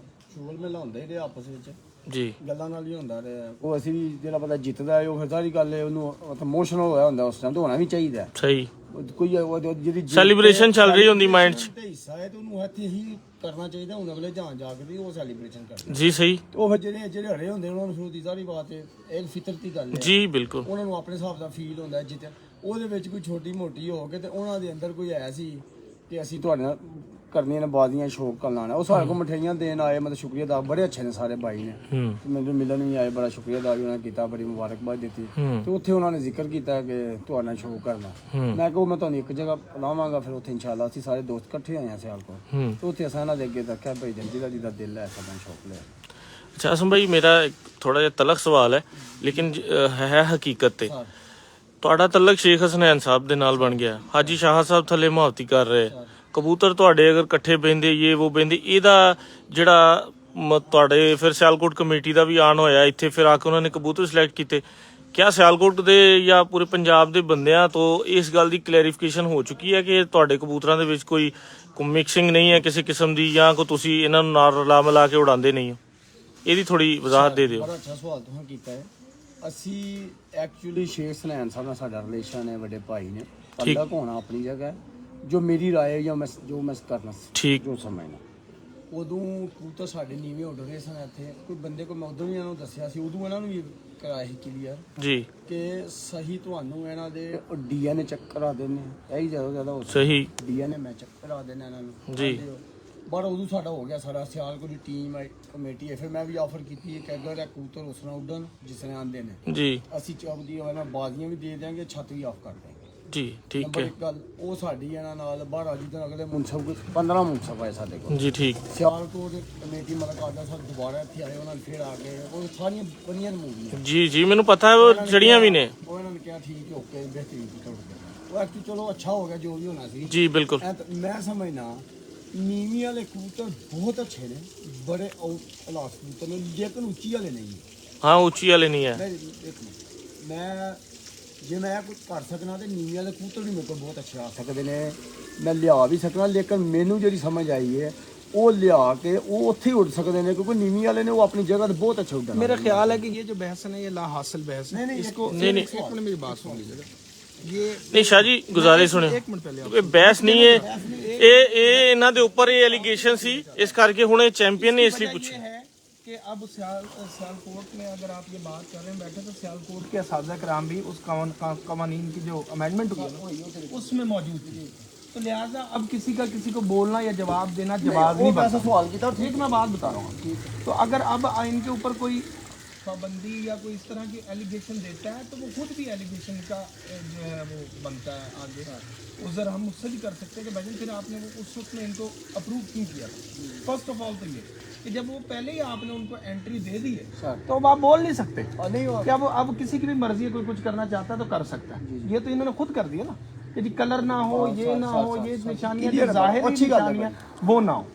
ਸ਼ੁਗਲ ਮੇਲਾ ਹੁੰਦਾ ਹੀ ਰਿਹਾ ਆਪਸ ਵਿੱਚ ਜੀ, ਗੱਲਾਂ ਨਾਲ ਹੀ ਹੁੰਦਾ ਰਿਹਾ। ਉਹ ਅਸੀਂ ਵੀ ਜਿਹੜਾ ਬੰਦਾ ਜਿੱਤਦਾ ਹੈ ਉਹ ਫਿਰ ਸਾਰੀ ਗੱਲ ਉਹਨੂੰ ਇਮੋਸ਼ਨਲ ਹੋਇਆ ਹੁੰਦਾ, ਉਸ ਟਾਈਮ ਤਾਂ ਹੋਣਾ ਵੀ ਚਾਹੀਦਾ। ਸਹੀ। ਕੋਈ ਜਿਹੜੀ ਸੈਲੀਬ੍ਰੇਸ਼ਨ ਚੱਲ ਰਹੀ ਹੁੰਦੀ ਮਾਈਂਡ 'ਚ, ਹਿੱਸਾ ਹੈ ਤੇ ਉਹਨੂੰ ਇੱਥੇ ਹੀ ਕਰਨਾ ਚਾਹੀਦਾ। ਹੁਣ ਅਗਲੇ ਜਹਾਨ ਜਾ ਕੇ ਵੀ ਉਹ ਸੈਲੀਬ੍ਰੇਸ਼ਨ ਕਰਦੇ ਜੀ ਸਹੀ। ਉਹ ਫਿਰ ਜਿਹੜੇ ਹਰੇ ਹੁੰਦੇ ਉਹਨਾਂ ਨੂੰ ਸ਼ੁਰੂ ਦੀ ਸਾਰੀ ਬਾਤ ਹੈ, ਇਹ ਫਿਤਰਤੀ ਗੱਲ ਹੈ ਜੀ ਬਿਲਕੁਲ। ਉਹਨਾਂ ਨੂੰ ਆਪਣੇ ਹਿਸਾਬ ਦਾ ਫੀਲ ਹੁੰਦਾ ਜਿੱਤ ਉਹਦੇ ਵਿੱਚ ਕੋਈ ਛੋਟੀ ਮੋਟੀ ਹੋ ਕੇ ਤੇ ਉਹਨਾਂ ਦੇ ਅੰਦਰ ਕੋਈ ਹੈ ਸੀ ਕਿ ਅਸੀਂ ਤੁਹਾਡੇ ਨਾਲ ਕਰਨੀਆਂ ਨੇ ਬਾਜ਼ੀਆਂ, ਸ਼ੌਕ ਕਰਨਾ ਆਉਣਾ। ਉਹ ਸਾਡੇ ਕੋਲ ਮਠਿਆਈਆਂ ਦੇਣ ਆਏ, ਮਤਲਬ ਸ਼ੁਕਰੀਆ ਦਾ ਬੜੇ ਅੱਛੇ ਨੇ ਸਾਰੇ ਭਾਈ ਨੇ, ਮੈਨੂੰ ਮਿਲਣ ਵੀ ਆਏ, ਬੜਾ ਸ਼ੁਕਰੀਆ ਦਾ ਵੀ ਉਹਨਾਂ ਨੇ ਕੀਤਾ, ਬੜੀ ਮੁਬਾਰਕਬਾਦ ਦਿੱਤੀ। ਤੇ ਉੱਥੇ ਉਹਨਾਂ ਨੇ ਜ਼ਿਕਰ ਕੀਤਾ ਕਿ ਤੁਹਾਡੇ ਨਾਲ ਸ਼ੌਕ ਕਰਨਾ। ਮੈਂ ਕਿਹਾ ਮੈਂ ਤੁਹਾਨੂੰ ਇੱਕ ਜਗ੍ਹਾ ਲਾਵਾਂਗਾ, ਫਿਰ ਉੱਥੇ ਇਨਸ਼ਾਅੱਲਾ ਅਸੀਂ ਸਾਰੇ ਦੋਸਤ ਇਕੱਠੇ ਹੋਏ ਹਾਂ ਸਿਆਲਕੋਟ, ਤੇ ਉੱਥੇ ਅਸਾਂ ਇਹਨਾਂ ਦੇ ਅੱਗੇ ਰੱਖਿਆ ਭਾਈ ਜਿਹਦਾ ਦਿਲ ਹੈ ਸਾਡਾ ਸ਼ੌਕ ਲਿਆ। ਅੱਛਾ ਅਸਮ ਭਾਈ, ਮੇਰਾ ਥੋੜਾ ਜਿਹਾ ਤਲਖ ਸਵਾਲ ਹੈ ਲੇਕਿਨ ਹੈ ਹਕੀਕਤ ਤੇ। ਤੁਹਾਡਾ ਤਲਕ ਸ਼ੇਖ ਹਸਨੈਨ ਸਾਹਿਬ ਦੇ ਨਾਲ ਬਣ ਗਿਆ, ਹਾਜੀ ਸ਼ਾਹ ਸਾਹਿਬ ਥੱਲੇ ਮੁਹਾਫਤੀ ਕਰ ਰਹੇ, ਕਬੂਤਰ ਤੁਹਾਡੇ ਅਗਰ ਇਕੱਠੇ ਬਹਿੰਦੇ ਇਹ ਉਹ ਬਹਿੰਦੇ, ਇਹਦਾ ਜਿਹੜਾ ਤੁਹਾਡੇ ਫਿਰ ਸਿਆਲਕੋਟ ਕਮੇਟੀ ਦਾ ਵੀ ਆਨ ਹੋਇਆ ਇੱਥੇ, ਫਿਰ ਆ ਕੇ ਉਹਨਾਂ ਨੇ ਕਬੂਤਰ ਸਿਲੈਕਟ ਕੀਤੇ। ਕਿਆ ਸਿਆਲਕੋਟ ਦੇ ਜਾਂ ਪੂਰੇ ਪੰਜਾਬ ਦੇ ਬੰਦਿਆਂ ਤੋਂ ਇਸ ਗੱਲ ਦੀ ਕਲੈਰੀਫਿਕੇਸ਼ਨ ਹੋ ਚੁੱਕੀ ਹੈ ਕਿ ਤੁਹਾਡੇ ਕਬੂਤਰਾਂ ਦੇ ਵਿੱਚ ਕੋਈ ਮਿਕਸਿੰਗ ਨਹੀਂ ਹੈ ਕਿਸੇ ਕਿਸਮ ਦੀ, ਜਾਂ ਕੋਈ ਤੁਸੀਂ ਇਹਨਾਂ ਨੂੰ ਨਾਲ ਰਲਾ ਮਿਲਾ ਕੇ ਉਡਾਉਂਦੇ ਨਹੀਂ ਹੋ? ਇਹਦੀ ਥੋੜੀ ਵਜ਼ਾਹਤ ਦੇ ਦਿਓ। ਬੜਾ ਅੱਛਾ ਸਵਾਲ ਤੁਸੀਂ ਕੀਤਾ ਹੈ। ਅਸੀਂ ਐਕਚੁਅਲੀ ਸ਼ੇਖ ਹਸਨੈਨ ਸਾਹਿਬ ਨਾਲ ਸਾਡਾ ਰਿਲੇਸ਼ਨ ਹੈ, ਵੱਡੇ ਭਾਈ ਨੇ, ਪੱਲਾ ਹੋਣਾ ਆਪਣੀ ਜਗ੍ਹਾ, ਜੋ ਮੇਰੀ ਰਾਏ ਜਾਂ ਜੋ ਮੈਂ ਕਰਨਾ ਠੀਕ ਜੋ ਸਮਝਣਾ। ਉਦੋਂ ਕਬੂਤਰ ਸਾਡੇ ਨੀਵੇਂ ਉੱਡ ਰਹੇ ਸਨ ਇੱਥੇ, ਕੋਈ ਬੰਦੇ ਕੋਲ ਮੈਂ ਉਦੋਂ ਵੀ ਇਹਨਾਂ ਨੂੰ ਦੱਸਿਆ ਸੀ, ਉਦੋਂ ਇਹਨਾਂ ਨੂੰ ਵੀ ਕਰਾਇਆ ਸੀ ਕਲੀਅਰ ਜੀ ਕਿ ਸਹੀ ਤੁਹਾਨੂੰ ਇਹਨਾਂ ਦੇ DNA ਚੈੱਕ ਕਰਾ ਦੇਣੇ, ਇਹੀ ਜ਼ਿਆਦਾ ਹੋ ਸਹੀ DNA ਮੈਂ ਚੈੱਕ ਕਰਾ ਦੇਣਾ ਇਹਨਾਂ ਨੂੰ ਜੀ। ਪਰ ਉਦੋਂ ਸਾਡਾ ਹੋ ਗਿਆ ਸਾਰਾ ਸਿਆਲਕੋਟ ਦੀ ਟੀਮ ਕਮੇਟੀ ਹੈ, ਫਿਰ ਮੈਂ ਵੀ ਆਫਰ ਕੀਤੀ ਹੈ ਕਿ ਅਗਰ ਇਹ ਕਬੂਤਰ ਉਸ ਨਾਲ ਉੱਡਣ ਜਿਸ ਤਰ੍ਹਾਂ ਆਉਂਦੇ ਨੇ ਜੀ ਅਸੀਂ ਚੌਕਦੀ ਉਹਨਾਂ ਬਾਜ਼ੀਆਂ ਵੀ ਦੇ ਦਿਆਂਗੇ, ਛੱਤ ਵੀ ਆਫ ਕਰ ਦਿਆਂਗੇ। ਜੀ ਠੀਕ ਨੰਬਰ ਹੈ ਇੱਕ ਗੱਲ ਉਹ ਸਾਡੀ ਇਹਨਾਂ ਨਾਲ ਬਾਹਰ ਜਿੱਦਾਂ ਅਗਲੇ ਮੁਨਸਬ ਕੋਈ 15 ਮੁਨਸਬ ਆਏ ਸਾਡੇ ਕੋਲ ਜੀ ਠੀਕ ਸਿਆਲਕੋਟ ਕਮੇਟੀ ਮਲਕਾਦਾ ਸਾਹਿਬ ਦੁਬਾਰਾ ਇੱਥੇ ਆਏ, ਉਹਨਾਂ ਨੇ ਫਿਰ ਆ ਗਏ, ਉਹ ਸਾਰੀਆਂ ਬਣੀਆਂ ਮੂਵੀਆਂ ਜੀ ਜੀ ਮੈਨੂੰ ਪਤਾ ਹੈ ਉਹ ਜੜੀਆਂ ਵੀ ਨੇ। ਉਹ ਇਹਨਾਂ ਨੇ ਕਿਹਾ ਠੀਕ ਹੈ ਓਕੇ ਬਿਹਤਰੀਨ ਟੁੱਟ ਗਿਆ, ਉਹ ਐਕਚੁਅਲੀ ਚਲੋ ਅੱਛਾ ਹੋ ਗਿਆ ਜੋ ਵੀ ਹੋਣਾ ਸੀ। ਜੀ ਬਿਲਕੁਲ ਮੈਂ ਸਮਝਣਾ ਨੀਵੀਂ ਵਾਲੇ ਕਬੂਤਰ ਬਹੁਤ ਅੱਛੇ ਨੇ, ਬੜੇ ਕਲਾਸ ਕਬੂਤਰ ਨੇ, ਲੇਕਿਨ ਉੱਚੀ ਵਾਲੇ ਨਹੀਂ ਹੈ। ਹਾਂ ਉੱਚੀ ਵਾਲੇ ਨਹੀਂ ਹੈ। ਮੈਂ ਜੇ ਮੈਂ ਕੁਝ ਕਰ ਸਕਣਾ ਤੇ ਨੀਵੀਂ ਵਾਲੇ ਕਬੂਤਰ ਵੀ ਮੇਰੇ ਕੋਲ ਬਹੁਤ ਅੱਛੇ ਆ ਸਕਦੇ ਨੇ, ਮੈਂ ਲਿਆ ਵੀ ਸਕਣਾ, ਲੇਕਿਨ ਮੈਨੂੰ ਜਿਹੜੀ ਸਮਝ ਆਈ ਹੈ ਉਹ ਲਿਆ ਕੇ ਉਹ ਉੱਥੇ ਹੀ ਉੱਡ ਸਕਦੇ ਨੇ, ਕਿਉਂਕਿ ਨੀਵੀਂ ਵਾਲੇ ਨੇ ਉਹ ਆਪਣੀ जगह ਤੇ बहुत अच्छा उड़ा। मेरा ख्याल है कि ये जो बहस है ना ये ला हासिल बहस है। नहीं, इसको नहीं, नहीं। एक मिनट मेरी बात सुन लीजिएगा। ये ਨਹੀਂ ਸ਼ਾਹ ਜੀ ਗੁਜ਼ਾਰਿਸ਼ ਸੁਣਿਓ, एक मिनट पहले ਕਿਉਂਕਿ ਬਹਿਸ ਨਹੀਂ ਹੈ ਇਹ ਇਹਨਾਂ ਦੇ ਉੱਪਰ ਇਹ ਐਲੀਗੇਸ਼ਨ ਸੀ, ਇਸ ਕਰਕੇ ਹੁਣ ਇਹ ਚੈਂਪੀਅਨ ਨੇ ਇਸ ਲਈ ये ਪੁੱਛਿਆ। है कि अब सियालकोट में अगर आप ये बात कर रहे हैं बैठे तो सियालकोट के असातिज़ा कराम भी उस कवानीन की जो अमेंडमेंट हुई है ना उसमें मौजूद थी, तो लिहाजा अब किसी का किसी को बोलना या जवाब देना जवाब नहीं बनता। सवाल किया ठीक मैं बात बता रहा हूँ। तो अगर अब इनके ऊपर कोई पाबंदी या कोई इस तरह की एलिगेशन देता है तो वो खुद भी एलिगेशन का जो है वो बनता है आगे। उधर हम उससे भी कर सकते हैं कि भाई फिर आपने वो उस वक्त में इनको अप्रूव क्यों किया। फर्स्ट ऑफ ऑल तो ये कि जब वो पहले ही आपने उनको एंट्री दे दी है तो अब आप बोल नहीं सकते कि अब किसी की भी मर्जी है, कोई कुछ करना चाहता है तो कर सकता है। ये तो इन्होंने खुद कर दिया ना, यदि कलर ना हो ये ना हो ये निशानियां जो जाहिर निशानियां वो ना हो।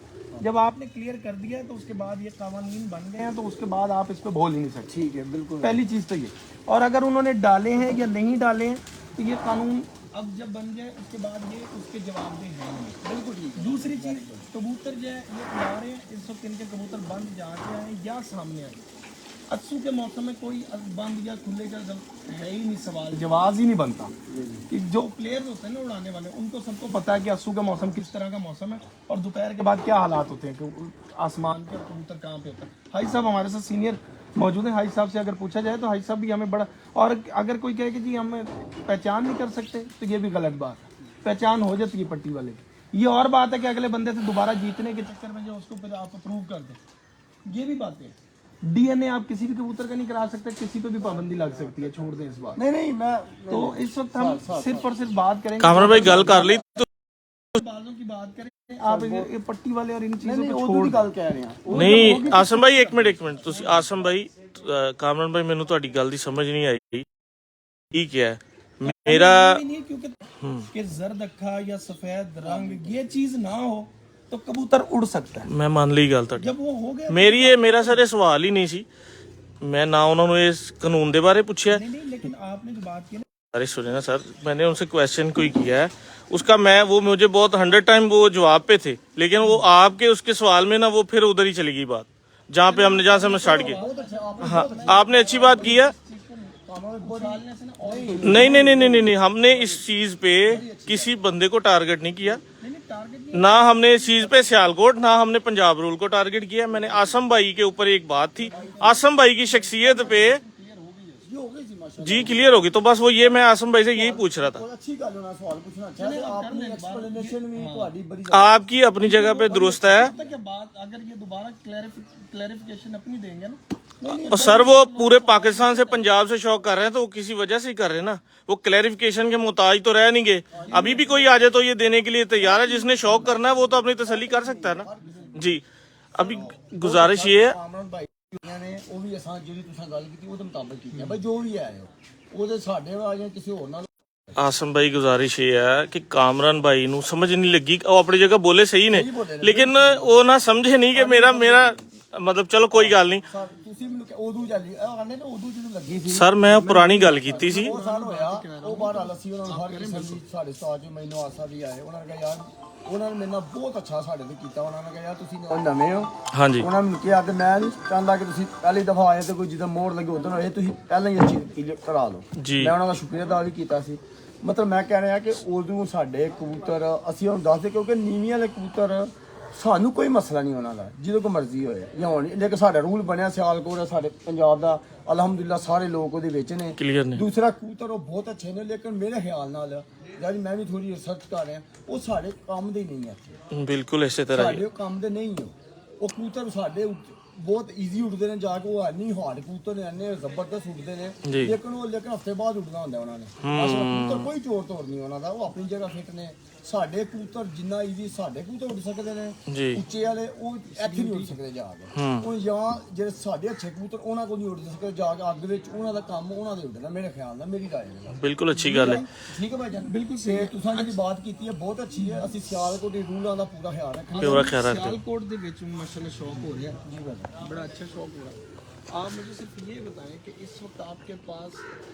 जब आपने क्लियर कर दिया है तो उसके बाद ये कानून बन गए हैं तो उसके बाद आप इस पे बोल ही नहीं सकते। ठीक है बिल्कुल। पहली चीज़ तो ये, और अगर उन्होंने डाले हैं या नहीं डाले हैं तो ये कानून अब जब बन जाए उसके बाद ये उसके जवाबदेह हैं नहीं। बिल्कुल ठीक। दूसरी चीज़ कबूतर जो है ये उड़ा रहे हैं इस वक्त इनके कबूतर बंद जाके आए या सामने आए। अस्सू के मौसम में कोई बंद या खुले का है ही नहीं, सवाल जवाब ही नहीं बनता। कि जो प्लेयर्स होते हैं ना उड़ाने वाले उनको सबको पता है कि अस्सू का मौसम किस तरह का मौसम है और दोपहर के बाद क्या हालात होते हैं कि आसमान के कबूतर कहाँ पे होता है। हाई साहब हमारे साथ सीनियर मौजूद है, हाई साहब से अगर पूछा जाए तो हाई साहब भी हमें बड़ा, और अगर कोई कहे कि जी हम पहचान नहीं कर सकते तो ये भी गलत बात है, पहचान हो जाती है पट्टी वाले। ये और बात है कि अगले बंदे से दोबारा जीतने के चक्कर में जो उसको फिर आप अप्रूव कर दें, ये भी बात है। डीएनए आप किसी भी कबूतर का नहीं करा सकते, किसी पे भी पाबंदी लग सकती है, छोड़ दें इस बात। नहीं मैं तो इस वक्त हम सिर्फ और सिर्फ बात करेंगे ਕਾਮਰਨ ਭਾਈ ਗੱਲ ਕਰ ਲਈ बाजों की बात करें। आप ये पट्टी वाले और इन चीजों नहीं को उधर छोड़ की गल कह रहे हैं। ਨਹੀਂ ਆਸਮ ਭਾਈ ਇੱਕ ਮਿੰਟ ਤੁਸੀਂ ਆਸਮ ਭਾਈ ਕਾਮਰਨ ਭਾਈ ਮੈਨੂੰ ਤੁਹਾਡੀ ਗੱਲ ਦੀ ਸਮਝ ਨਹੀਂ ਆਈ ਕੀ ਕਿਹਾ ਹੈ। ਮੇਰਾ नहीं, क्योंकि कि जर्द अक्खा या सफेद रंग ये चीज ना हो तो कबूतर उड़ सकता है। ਮੈਂ ਮੰਨ ਲਈ ਗੱਲ ਤੁਹਾਡੀ, जब वो हो गया ਮੇਰਾ ਸਰ ਇਹ ਸਵਾਲ ਹੀ ਨਹੀਂ ਸੀ, ਮੈਂ ਨਾ ਉਹਨਾਂ ਨੂੰ ਇਸ ਕਾਨੂੰਨ ਦੇ ਬਾਰੇ ਪੁੱਛਿਆ। नहीं, लेकिन आपने जो बात की ना अरे सुने ना सर, मैंने उनसे क्वेश्चन कोई किया है उसका वो मुझे बहुत 100 टाइम वो जवाब पे थे, लेकिन वो आपके उसके सवाल में ना वो फिर उधर ही चली गई बात जहाँ से हमने स्टार्ट किया। हाँ आपने अच्छी बात की है। नहीं हमने इस चीज पे किसी बंदे को टारगेट नहीं किया, ना हमने इस चीज पे सियालकोट ना हमने पंजाब रूल को टारगेट किया। मैंने आसम भाई के ऊपर एक बात थी, आसम भाई की शख्सियत पे जी क्लियर होगी, तो बस वो ये मैं आसम भाई से यही पूछ रहा था। अच्छी गल होना सवाल पूछना अच्छा है, आपने एक्सप्लेनेशन भी ਤੁਹਾਡੀ बड़ी आपकी अपनी जगह पे दुरुस्त है, क्या बात अगर ये दोबारा क्लैरिफिकेशन अपनी देंगे ना। और सर वो पूरे पाकिस्तान से पंजाब से शौक कर रहे हैं तो वो किसी वजह से ही कर रहे हैं ना, वो क्लैरिफिकेशन के मुताज तो रह नहीं गए। अभी भी कोई आ जाए तो ये देने के लिए तैयार है, जिसने शौक करना है वो तो अपनी तसल्ली कर सकता है ना जी। अभी गुजारिश ये है ਕਾਮਰਨ ਭਾਈ ਨੇ ਉਹ ਵੀ ਅਸਾਂ ਜਿਹੜੀ ਤੁਸੀਂ ਗੱਲ ਕੀਤੀ ਉਹਦੇ ਮੁਤਾਬਕ ਕੀਤੀ ਹੈ ਬਈ ਜੋ ਵੀ ਹੈ ਉਹਦੇ ਸਾਡੇ ਆ ਜਾਂ ਕਿਸੇ ਹੋਰ ਨਾਲ। आसम भाई गुजारिश ये है कि कामरान भाई नू समझ नहीं लगी, वो अपनी जगह बोले सही ने, लेकिन वो ना समझे नहीं कि मेरा मतलब चलो कोई गल नहीं। ਤੁਸੀਂ ਮੈਨੂੰ ਉਦੋਂ ਚੱਲੀ ਆਂਦੇ ਨਾ ਉਦੋਂ ਜਦੋਂ ਲੱਗੀ ਸੀ सर मैं पुरानी गल की सी। ਉਹ ਸਾਲ ਹੋਇਆ ਉਹ ਬਾਹਰ ਹਾਲ ਸੀ, ਉਹਨਾਂ ਨੂੰ ਹਰ ਕਿਸਮ ਦੀ ਸਾਡੇ ਸਟਾਫ ਚ ਮੈਨੂੰ ਆਸਾ ਵੀ ਆਏ, ਉਹਨਾਂ ਨੇ ਕਿਹਾ ਯਾਰ ਉਹਨਾਂ ਨੇ ਮੇਰੇ ਨਾਲ ਬਹੁਤ ਅੱਛਾ ਸਾਡੇ ਤੇ ਕੀਤਾ, ਉਹਨਾਂ ਨੇ ਕਿਹਾ ਯਾਰ ਤੁਸੀਂ ਨਵੇਂ ਹੋ। ਹਾਂਜੀ ਉਹਨਾਂ ਨੇ ਕਿਹਾ ਤੇ ਮੈਂ ਨਹੀਂ ਚਾਹੁੰਦਾ ਕਿ ਤੁਸੀਂ ਪਹਿਲੀ ਦਫਾ ਆਏ ਤੇ ਕੋਈ ਜਿੱਦਾਂ ਮੋੜ ਲੱਗੇ ਉਦੋਂ ਹੋਏ, ਤੁਸੀਂ ਪਹਿਲਾਂ ਹੀ ਅੱਛੀ ਕਰਾ ਲਓ। ਜੀ ਮੈਂ ਉਹਨਾਂ ਦਾ ਸ਼ੁਕਰੀਆ ਅਦਾ ਵੀ ਕੀਤਾ ਸੀ। ਮਤਲਬ ਮੈਂ ਕਹਿ ਰਿਹਾ ਕਿ ਉਦੋਂ ਸਾਡੇ ਕਬੂਤਰ ਅਸੀਂ ਹੁਣ ਦੱਸਦੇ ਕਿਉਂਕਿ ਨੀਵੀਂ ਵਾਲੇ ਕਬੂਤਰ ਸਾਨੂੰ ਕੋਈ ਮਸਲਾ ਨਹੀਂ ਉਹਨਾਂ ਦਾ, ਜਦੋਂ ਕੋ ਮਰਜ਼ੀ ਹੋਏ ਜਾਂ ਹੁਣ, ਲੇਕਿਨ ਸਾਡਾ ਰੂਲ ਬਣਿਆ ਸਿਆਲਕੋਟ ਹੈ ਸਾਡੇ ਪੰਜਾਬ ਦਾ, ਅਲਹਮਦੁਲਿਲਾ ਸਾਰੇ ਲੋਕ ਉਹਦੇ ਵਿੱਚ ਨੇ। ਕਲੀਅਰ ਨੇ। ਦੂਸਰਾ ਕਬੂਤਰ ਉਹ ਬਹੁਤ ਅੱਛੇ ਨੇ, ਲੇਕਿਨ ਮੇਰੇ ਖਿਆਲ ਨਾਲ ਜਦ ਮੈਂ ਵੀ ਥੋੜੀ ਰਿਸਰਚ ਕਰ ਰਿਹਾ, ਉਹ ਸਾਡੇ ਕੰਮ ਦੇ ਨਹੀਂ ਹੈ, ਬਿਲਕੁਲ ਇਸੇ ਤਰ੍ਹਾਂ ਹੀ ਸਾਡੇ ਕੰਮ ਦੇ ਨਹੀਂ ਹੋ। ਉਹ ਕਬੂਤਰ ਸਾਡੇ ਬਹੁਤ ਈਜ਼ੀ ਉੱਡਦੇ ਨੇ ਜਾ ਕੇ, ਉਹ ਇੰਨੀ ਹਾਰਡ ਕਬੂਤਰ ਨੇ, ਇੰਨੇ ਜ਼ਬਰਦਸਤ ਉੱਡਦੇ ਨੇ, ਜੀ। ਲੇਕਿਨ ਹਫਤੇ ਬਾਅਦ ਉੱਡਣਾ ਹੁੰਦਾ ਉਹਨਾਂ ਨੇ। ਅਸਲ ਕਬੂਤਰ ਕੋਈ ਚੋਰ ਤੋੜ ਨਹੀਂ ਉਹਨਾਂ ਦਾ, ਉਹ ਆਪਣੀ ਜਗ੍ਹਾ ਫਿੱਟ ਨੇ। ਸਾਡੇ ਕਬੂਤਰ ਜਿੰਨਾ ਈਜ਼ੀ ਸਾਡੇ ਕਬੂਤਰ ਉੱਡ ਸਕਦੇ ਨੇ, ਜੀ। ਉੱਚੇ ਵਾਲੇ ਉਹ ਇੱਥੇ ਨਹੀਂ ਉੱਡ ਸਕਦੇ ਜਾ ਕੇ। ਉਹ ਜਾਂ ਜਿਹੜੇ ਸਾਡੇ ਅੱਛੇ ਕਬੂਤਰ ਉਹਨਾਂ ਕੋਲ ਨਹੀਂ ਉੱਡ ਸਕਦੇ ਜਾ ਕੇ, ਅੱਗ ਵਿੱਚ ਉਹਨਾਂ ਦਾ ਕੰਮ ਉਹਨਾਂ ਦੇ ਉੱਡਣਾ, ਮੇਰੇ ਖਿਆਲ ਨਾਲ, ਮੇਰੀ ਰਾਏ ਹੈ। ਬਿਲਕੁਲ ਅੱਛੀ ਗੱਲ ਹੈ। ਠੀਕ ਹੈ ਭਾਈ ਜਾਨ, ਬਿਲਕੁਲ ਸਹੀ। ਤੁਸੀਂ ਜਿਹੜੀ ਬਾਤ ਕੀਤੀ ਹੈ ਬਹੁਤ ਅੱਛੀ ਹੈ। ਅਸੀਂ ਸਿਆਲਕੋਟ ਦੇ ਰੂਲਾਂ ਦਾ ਪੂਰਾ ਖਿਆਲ ਰੱਖਾਂਗੇ। ਪੂਰਾ ਖਿਆਲ ਰੱਖਦੇ सियालकोट के ਵਿੱਚ माशाल्लाह शौक हो रहा है जी भाई, बड़ा अच्छा शौक हो रहा है। आप मुझे सिर्फ ये बताएं कि इस वक्त आपके पास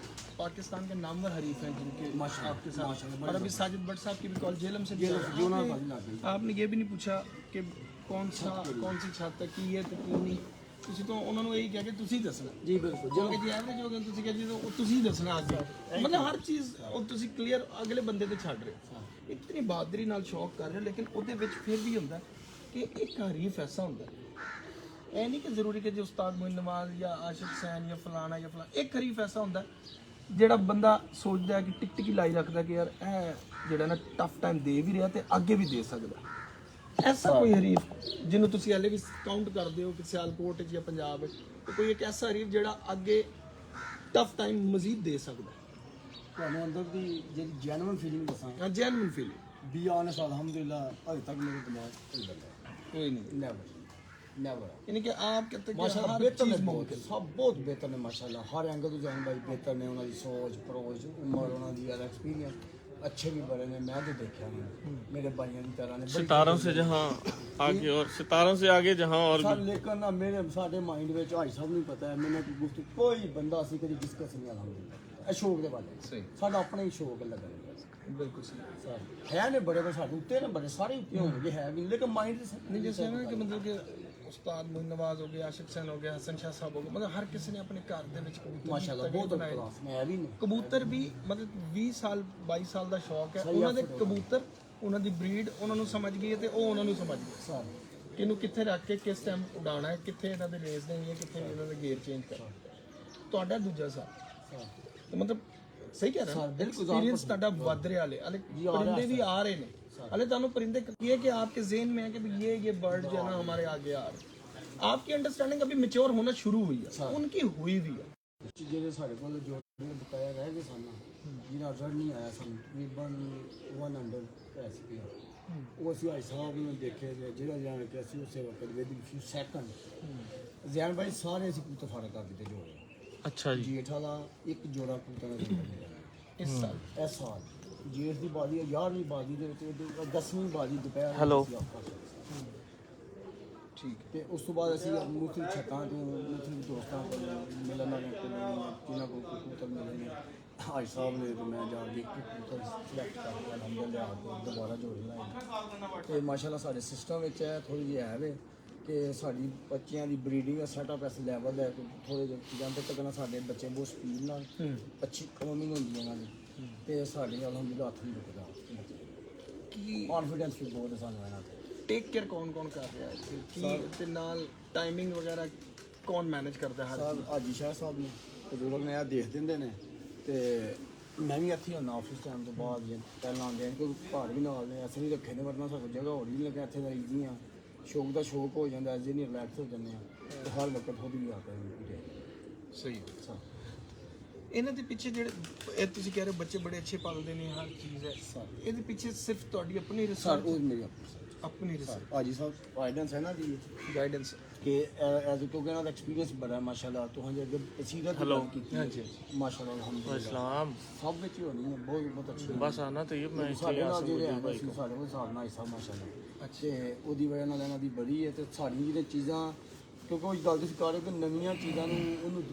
पाकिस्तान के नामवर हरीफ हैं जिनके आपके साथ, और अभी साजिद भट्ट साहब की भी कॉल जेलम से भी आपने ये भी नहीं पूछा कि कौन सी छत तक की है तो क्यों नहीं, ਤੁਸੀਂ ਤਾਂ ਉਹਨਾਂ ਨੂੰ ਇਹੀ ਕਹਿ ਕੇ ਤੁਸੀਂ ਦੱਸਣਾ ਜੀ ਬਿਲਕੁਲ। ਜੋ ਕਿ ਜੀ ਐਵਰੇਜ ਹੋ ਗਿਆ ਤੁਸੀਂ ਕਹਿੰਦੇ ਜੀ ਉਹ ਤੁਸੀਂ ਦੱਸਣਾ ਅੱਗੇ, ਮਤਲਬ ਹਰ ਚੀਜ਼ ਉਹ ਤੁਸੀਂ ਕਲੀਅਰ ਅਗਲੇ ਬੰਦੇ ਤੇ ਛੱਡ ਰਹੇ ਹੋ। ਇਤਨੀ ਬਹਾਦਰੀ ਨਾਲ ਸ਼ੌਕ ਕਰ ਰਹੇ ਹੋ, ਲੇਕਿਨ ਉਹਦੇ ਵਿੱਚ ਫਿਰ ਵੀ ਹੁੰਦਾ ਕਿ ਇੱਕ ਹਰੀਫ ਐਸਾ ਹੁੰਦਾ, ਇਹ ਨਹੀਂ ਕਿ ਜ਼ਰੂਰੀ ਕਿ ਜੀ ਉਸਤਾਦ ਮੋਇਨ ਨਵਾਜ਼ ਜਾਂ ਆਸ਼ਿਕ ਹੁਸੈਨ ਜਾਂ ਫਲਾਣਾ ਜਾਂ ਫਲਾਣਾ, ਇੱਕ ਹਰੀਫ ਐਸਾ ਹੁੰਦਾ ਜਿਹੜਾ ਬੰਦਾ ਸੋਚਦਾ ਹੈ ਕਿ ਟਿਕ ਟਿਕ ਲਾਈ ਰੱਖਦਾ ਕਿ ਯਾਰ ਇਹ ਜਿਹੜਾ ਨਾ ਟਫ ਟਾਈਮ ਦੇ ਵੀ ਰਿਹਾ ਤੇ ਅੱਗੇ ਵੀ ਦੇ ਸਕਦਾ। ਐਸਾ ਕੋਈ ਹਰੀਫ ਜਿਹਨੂੰ ਤੁਸੀਂ ਹਲੇ ਵੀ ਕਾਊਂਟ ਕਰਦੇ ਹੋ ਕਿ ਸਿਆਲਕੋਟ ਜਾਂ ਪੰਜਾਬ ਵਿੱਚ, ਤੇ ਕੋਈ ਇੱਕ ਐਸਾ ਹਰੀਫ ਜਿਹੜਾ ਅੱਗੇ ਟਫ ਟਾਈਮ ਮਜ਼ੀਦ ਦੇ ਸਕਦਾ? ਤੁਹਾਨੂੰ ਅੰਦਰ ਦੀ ਜਿਹੜੀ ਜੈਨੂਇਨ ਫੀਲਿੰਗ ਦੱਸਾਂ, ਜੈਨੂਇਨ ਫੀਲਿੰਗ ਬੀ ਆਨੈਸਟ ਅਲਹਮਦੁਲਿਲਾ ਅਜੇ ਤੱਕ ਮੇਰੇ ਦਿਮਾਗ कोई नहीं, ਨੈਵਰ यानी कि आप कहते हैं कि ਮਾਸ਼ਾਅੱਲਾ हर ਬਿਹਤਰ ਨੇ, चीज ਬਹੁਤ ਸਭ ਬਹੁਤ ਬਿਹਤਰ ਨੇ ਮਾਸ਼ਾਅੱਲਾ, ਹਰ ਐਂਗਲ ਤੋਂ ਜਾਣ ਬਾਈ ਬਿਹਤਰ ਨੇ। ਉਹਨਾਂ ਦੀ ਸੋਚ ਪਰੋਜ ਉਮਰ, ਉਹਨਾਂ ਦੀ ਐਕਸਪੀਰੀਅੰਸ अच्छे भी बड़े ने, मैं तो देखा नहीं मेरे भाइयों की तरह ने। सितारों से जहाँ आगे और सितारों से आगे जहाँ और सर लेकिन ना मेरे साडे माइंड में हाई साहब नहीं पता है, मैंने कोई गुफ्त कोई बंदा ਅਸੀਂ ਕਦੀ ਡਿਸਕਸ ਨਹੀਂ ਆਉਂਦਾ ਅਸ਼ੋਕ ਦੇ ਬਾਰੇ। सही, ਸਾਡਾ ਆਪਣਾ ਹੀ ਸ਼ੌਕ ਲੱਗਾ बिल्कुल सही। ਸਰ ਹੈ ਨੇ ਬੜੇ ਬੜੇ ਸਾਡੇ ਉੱਤੇ ਨੇ ਬੜੇ ਸਾਰੇ ਉੱਤੇ ਹੋਣਗੇ ਹੈ ਵੀ, ਲੇਕਿਨ ਮਾइंड नहीं जैसे है ना कि मतलब कि उस्ताद मोइन नवाज हो गया, आशिक हुसैन हो गया, हसन शाह साहब हो गया, मतलब हर किसी ने अपने घर ਦੇ ਵਿੱਚ ਕਬੂਤਰ ਮਾਸ਼ਾਅੱਲਾ ਬਹੁਤ ਕਲਾਸ ਨੇ ਹੈ ਵੀ ਨੇ। ਕਬੂਤਰ ਵੀ ਮਤਲਬ 20 ਸਾਲ 22 ਸਾਲ ਦਾ ਸ਼ੌਕ ਹੈ ਉਹਨਾਂ ਦੇ ਕਬੂਤਰ, ਉਹਨਾਂ ਦੀ ਬਰੀਡ ਉਹਨਾਂ ਨੂੰ ਸਮਝ ਗਈ ਹੈ ਤੇ ਉਹ ਉਹਨਾਂ ਨੂੰ ਸਮਝ ਗਏ ਸਰ ਕਿਹਨੂੰ ਕਿੱਥੇ ਰੱਖ ਕੇ ਕਿਸ ਟਾਈਮ ਉਡਾਉਣਾ ਹੈ, ਕਿੱਥੇ ਇਹਨਾਂ ਦੇ ਰੇਸ ਦੇਣੀ ਹੈ, ਕਿੱਥੇ ਇਹਨਾਂ ਦੇ ਗੇਅਰ ਚੇਂਜ ਕਰਨਾ। ਤੁਹਾਡਾ ਦੂਜਾ ਸਾਲ ਤੇ ਮਤਲਬ ਸਹੀ ਕਹਿ ਰਿਹਾ, एक्सपीरियंस ਤੁਹਾਡਾ ਵੱਧ ਰਿਹਾ ਹਲੇ परिंदे भी आ रहे हैं हले ਤੁਹਾਨੂੰ परिंदे ये कि आपके ज़हन में है कि ये बर्ड जो है ना हमारे आगे आ रहे, आपकी अंडरस्टैंडिंग अभी मैच्योर होना शुरू हुई है, उनकी हुई भी है। ਜਿਹੜੇ ਸਾਡੇ ਕੋਲ ਜੋ ਬਕਾਇਆ ਰਹਿ ਗਏ ਸਨ, ਜਿਹਨਾਂ ਰਿਜ਼ਲਟ ਨਹੀਂ ਆਇਆ ਸਾਨੂੰ ਤਕਰੀਬਨ 100 ਰੈਸਿਪੀ, ਉਹ ਅਸੀਂ ਭਾਈ ਸਾਹਿਬ ਨੂੰ ਦੇਖੇ ਜਿਹੜਾ ਜਾਣ ਕੇ ਅਸੀਂ ਉਸੇ ਵਕਤ ਵਿਦ ਫਿਊ ਸੈਕਿੰਡ ਜ਼ੈਨ ਭਾਈ ਸਾਰੇ ਅਸੀਂ ਕਬੂਤਰ ਫਾੜ ਕਰ ਦਿੱਤੇ ਜੋੜੇ। अच्छा जी। ਜੇਠ ਵਾਲਾ ਇੱਕ ਜੋੜਾ ਕਬੂਤਰ ਦਾ इस साल ਇਸ ਸਾਲ ਜੇਠ ਦੀ ਬਾਜੀ 11ਵੀਂ ਬਾਜੀ ਦੇ ਵਿੱਚ 10ਵੀਂ ਬਾਜੀ ਦੁਪਹਿਰ ਹੈਲੋ। ठीक ਤੇ ਉਸ ਤੋਂ ਬਾਅਦ ਅਸੀਂ ਮੁਖਤਲਿਫ ਛੱਤਾਂ ਤੋਂ ਮੁਖਤਲਿਫ ਦੋਸਤਾਂ ਕੋਲ ਮਿਲਣ ਵਾਲੇ ਜਿਨ੍ਹਾਂ ਕੋਲ ਕਬੂਤਰ ਮਿਲੇ ਨੇ, ਹਾਈ ਸਾਹਿਬ ਨੇ ਤੇ ਮੈਂ ਜਾ ਕੇ ਕਬੂਤਰ ਸਿਲੈਕਟ ਕਰਕੇ ਅਲਹਮਦੁਲਿਲਾ ਦੁਬਾਰਾ ਜੋੜ ਲਾਏ। ਤੇ ਮਾਸ਼ਾਅੱਲਾ ਸਾਡੇ ਸਿਸਟਮ ਵਿੱਚ ਹੈ ਥੋੜੀ ਜਿਹੀ ਹੈ ਵੇ ਕਿ ਸਾਡੀ ਬੱਚਿਆਂ ਦੀ ਬਰੀਡਿੰਗ ਦਾ ਸੈਟਅਪ ਇਸ ਲੈਵਲ ਦਾ ਥੋੜੇ ਜਿਹੇ ਜਾਂਦੇ ਤੱਕ ਨਾ ਸਾਡੇ ਬੱਚੇ ਬਹੁਤ ਸਪੀਡ ਨਾਲ ਅੱਛੀ ਕਲੋਨਿੰਗ ਹੁੰਦੀ ਹੈ ਇਹਨਾਂ ਦੀ, ਤੇ ਸਾਡੇ ਅਲਹਮਦੁਲਿਲਾ ਹੱਥ ਨਹੀਂ ਰੁਕਦਾ कि ਕੌਨਫੀਡੈਂਸ ਵੀ ਬਹੁਤ ਹੈ ਸਾਨੂੰ ਇਹਨਾਂ ਤੇ। टेक केयर कौन कौन कर रहा है कि ते नाल टाइमिंग वगैरह कौन मैनेज करता है हर ਸਾਹਿਬ ਹਾਜੀ ਸ਼ਾਹ ਸਾਹਿਬ ਨੇ ਬਜ਼ੁਰਗ ਨੇ ਆ ਦੇਖ ਦਿੰਦੇ ਨੇ, ਤੇ ਮੈਂ ਵੀ ਇੱਥੇ ਹੁੰਦਾ ਆਫਿਸ ਟਾਈਮ ਤੋਂ ਬਾਅਦ ਜੇ ਪਹਿਲਾਂ ਆਉਂਦੇ ਨੇ ਕੋਈ ਘਰ ਵੀ ਨਾਲ ਨੇ, ਅਸੀਂ ਵੀ ਰੱਖੇ ਨੇ, ਵਰਨਾ ਸਾਨੂੰ ਜਗ੍ਹਾ ਹੋਰ ਨਹੀਂ ਲੱਗਾ ਇੱਥੇ ਦਾ ਈਜ਼ੀ ਆ, ਸ਼ੌਕ ਦਾ ਸ਼ੌਕ ਹੋ ਜਾਂਦਾ, ਐਸੇ ਨਹੀਂ ਰਿਲੈਕਸ ਹੋ ਜਾਂਦੇ ਆ, ਤੇ ਹਰ ਵਕਤ ਖੁਦ ਵੀ ਆਤਾ ਹੈ। ਸਹੀ ਇਹਨਾਂ ਦੇ ਪਿੱਛੇ ਜਿਹੜੇ ਇਹ ਤੁਸੀਂ ਕਹਿ ਰਹੇ ਹੋ ਬੱਚੇ ਬੜੇ ਅੱਛੇ ਪਾਲਦੇ ਨੇ, ਹਰ ਚੀਜ਼ ਹੈ ਇਹਦੇ ਪਿੱਛੇ ਸਿਰਫ ਤੁਹਾਡੀ ਆਪਣੀ ਸਰ ਰਿਸਰਚ, ਉਹ ਮੇਰੀ ਆਪਣੀ ਰਿਸਰਚ ਹਾਜੀ ਸਾਹਿਬ ਗਾਈਡੈਂਸ ਹੈ ਨਾ ਦੀ ਗਾਈਡੈਂਸ ਕਿ ਐਜ਼ ਕਿਉਂਕਿ ਇਹਨਾਂ ਦਾ ਐਕਸਪੀਰੀਅੰਸ ਬੜਾ ਹੈ ਮਾਸ਼ਾਅੱਲਾ, ਤੁਹਾਨੂੰ ਅੱਗੇ ਬਸੀਰਤ ਦੀ ਗੱਲ ਕੀਤੀ ਹਾਂਜੀ ਮਾਸ਼ਾਅੱਲਾ ਅਲਹਮਦੁਲਿਲਾ इस्लाम ਸਭ ਵਿੱਚ ਹੀ ਹੋਣੀ ਹੈ, ਬਹੁਤ ਬਹੁਤ ਅੱਛੀ बस आना तो ये मैं ਸਾਡੇ ਨਾਲ ਜਿਹੜੇ ਹੈ ਨਾ ਅਸੀਂ ਸਾਡੇ ਕੋਲ ਹਿਸਾਬ ਨਾਲ ਹਿਸਾਬ ਮਾਸ਼ਾਅੱਲਾ, ਤੇ ਉਹਦੀ ਵਜ੍ਹਾ ਨਾਲ ਇਹਨਾਂ ਦੀ ਬੜੀ ਹੈ, ਤੇ ਸਾਡੀਆਂ ਜਿਹੜੀਆਂ ਚੀਜ਼ਾਂ ਕਿਉਂਕਿ ਉਹ ਗੱਲ ਤੁਸੀਂ ਕਰ ਰਹੇ ਕਿ ਨਵੀਆਂ ਚੀਜ਼ਾਂ ਨੂੰ ਉਹਨੂੰ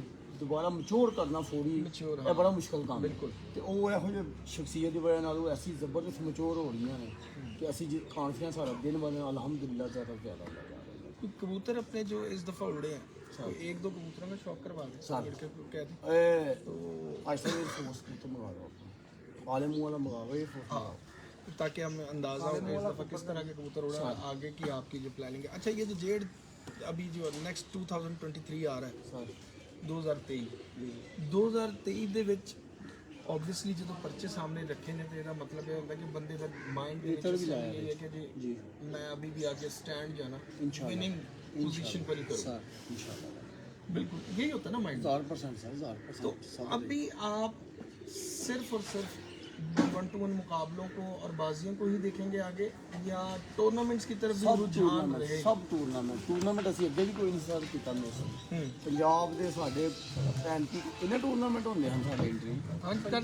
ਦੁਬਾਰਾ ਮੈਚੁਰ ਕਰਨਾ ਫੋੜੀ ਇਹ ਬੜਾ ਮੁਸ਼ਕਲ ਕੰਮ ਹੈ, ਤੇ ਉਹ ਇਹੋ ਜਿਹੇ ਸ਼ਖਸੀਅਤ ਦੀ ਵਜ੍ਹਾ ਨਾਲ ਉਹ ਐਸੀ ਜ਼ਬਰਦਸਤ ਮੈਚੁਰ ਹੋ ਰਹੀਆਂ ਨੇ ਕਿ ਅਸੀਂ ਜੇ ਕਾਨਫੀਡੈਂਸ ਸਾਡਾ ਦਿਨ ਬ ਦਿਨ ਅਲਹਮਦੁਲਿਲਾ ਜ਼ਿਆਦਾ ਹੋ ਜਾ ਰਿਹਾ ਹੈ। कोई कबूतर अपने जो इस दफ़ा उड़े हैं तो एक दो कबूतरों का शौक करवा दें साथ। उड़ के कह दें ਇਹ ਅੱਜ ਤੱਕ ਇਹ ਫੋਰਸ ਤੋਂ ਮੰਗਾ ਲਓ, ਆਲਮ ਵਾਲਾ ਮੰਗਾਓ, ਇਹ ਫੋਰਸ ਮੰਗਾਓ। ताकि हमें अंदाजा हो कि इस दफ़ा किस तरह के कबूतर उड़ा है, आगे की आपकी जो प्लानिंग है। अच्छा, ये जो जेड अभी जो नेक्स्ट 2023 आ रहा है, 2023 ਦੇ ਵਿੱਚ ਆਬਵੀਅਸਲੀ ਜਦੋਂ ਪਰਚੇ ਸਾਹਮਣੇ ਰੱਖੇ ਨੇ ਤੇ ਇਹਦਾ ਮਤਲਬ ਇਹ ਹੁੰਦਾ ਕਿ ਬੰਦੇ ਦਾ ਮਾਈਂਡ ਦੇ ਵਿੱਚ ਇਹ ਹੈ ਕਿ ਜੀ मैं अभी भी आगे स्टैंड जो है ना विनिंग पोजीशन पर ही करूँ इंशाल्लाह। बिल्कुल यही होता है ना माइंड 1000% सर 1000%। तो अभी आप सिर्फ और सिर्फ 1-to-1 मुकाबलों को और बाजियों को ही देखेंगे आगे, या टूर्नामेंट्स की तरफ भी रुझान रहेगा? सब टूर्नामेंट ਅਸੀਂ ਅੱਗੇ ਵੀ ਕੋਈ ਨਹੀਂ ਸਰ ਕੀਤਾ ਮਿਸ। ਪੰਜਾਬ ਦੇ ਸਾਡੇ 35 ਕਿੰਨੇ ਟੂਰਨਾਮੈਂਟ ਹੁੰਦੇ ਹਨ ਸਾਡੇ ਇੰਟਰੀ? हाँ कर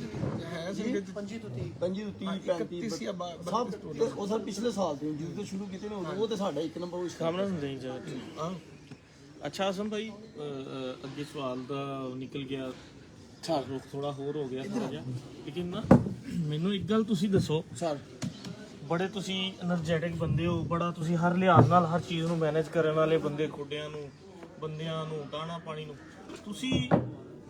है संगत 25 ਤੋਂ 30 35 या ਸਭ ਉਹ ਸਰ ਪਿਛਲੇ ਸਾਲ ਤੋਂ ਜਦੋਂ ਤੋਂ ਸ਼ੁਰੂ ਕੀਤੇ ਨੇ ਉਹ ਤੇ ਸਾਡਾ ਇੱਕ ਨੰਬਰ ਉਸ ਸਾਹਮਣੇ ਹੁੰਦੇ ਹੀ ਜਾ हाँ ਅੱਛਾ ਆਸਮ ਭਾਈ ਅੱਗੇ ਸਵਾਲ ਦਾ ਨਿਕਲ ਗਿਆ ਰੁਖ ਥੋੜਾ ਹੋਰ ਹੋ ਗਿਆ ਥੋੜਾ ਜਿਹਾ, ਲੇਕਿਨ ਨਾ ਮੈਨੂੰ ਇੱਕ ਗੱਲ ਤੁਸੀਂ ਦੱਸੋ ਸਰ ਬੜੇ ਤੁਸੀਂ એનર્ਜੈਟਿਕ ਬੰਦੇ ਹੋ, ਬੜਾ ਤੁਸੀਂ ਹਰ ਲਿਹਾਜ਼ ਨਾਲ ਹਰ ਚੀਜ਼ ਨੂੰ ਮੈਨੇਜ ਕਰਨ ਵਾਲੇ ਬੰਦੇ, ਖੋਡਿਆਂ ਨੂੰ, ਬੰਦਿਆਂ ਨੂੰ, ਦਾਣਾ ਪਾਣੀ ਨੂੰ, ਤੁਸੀਂ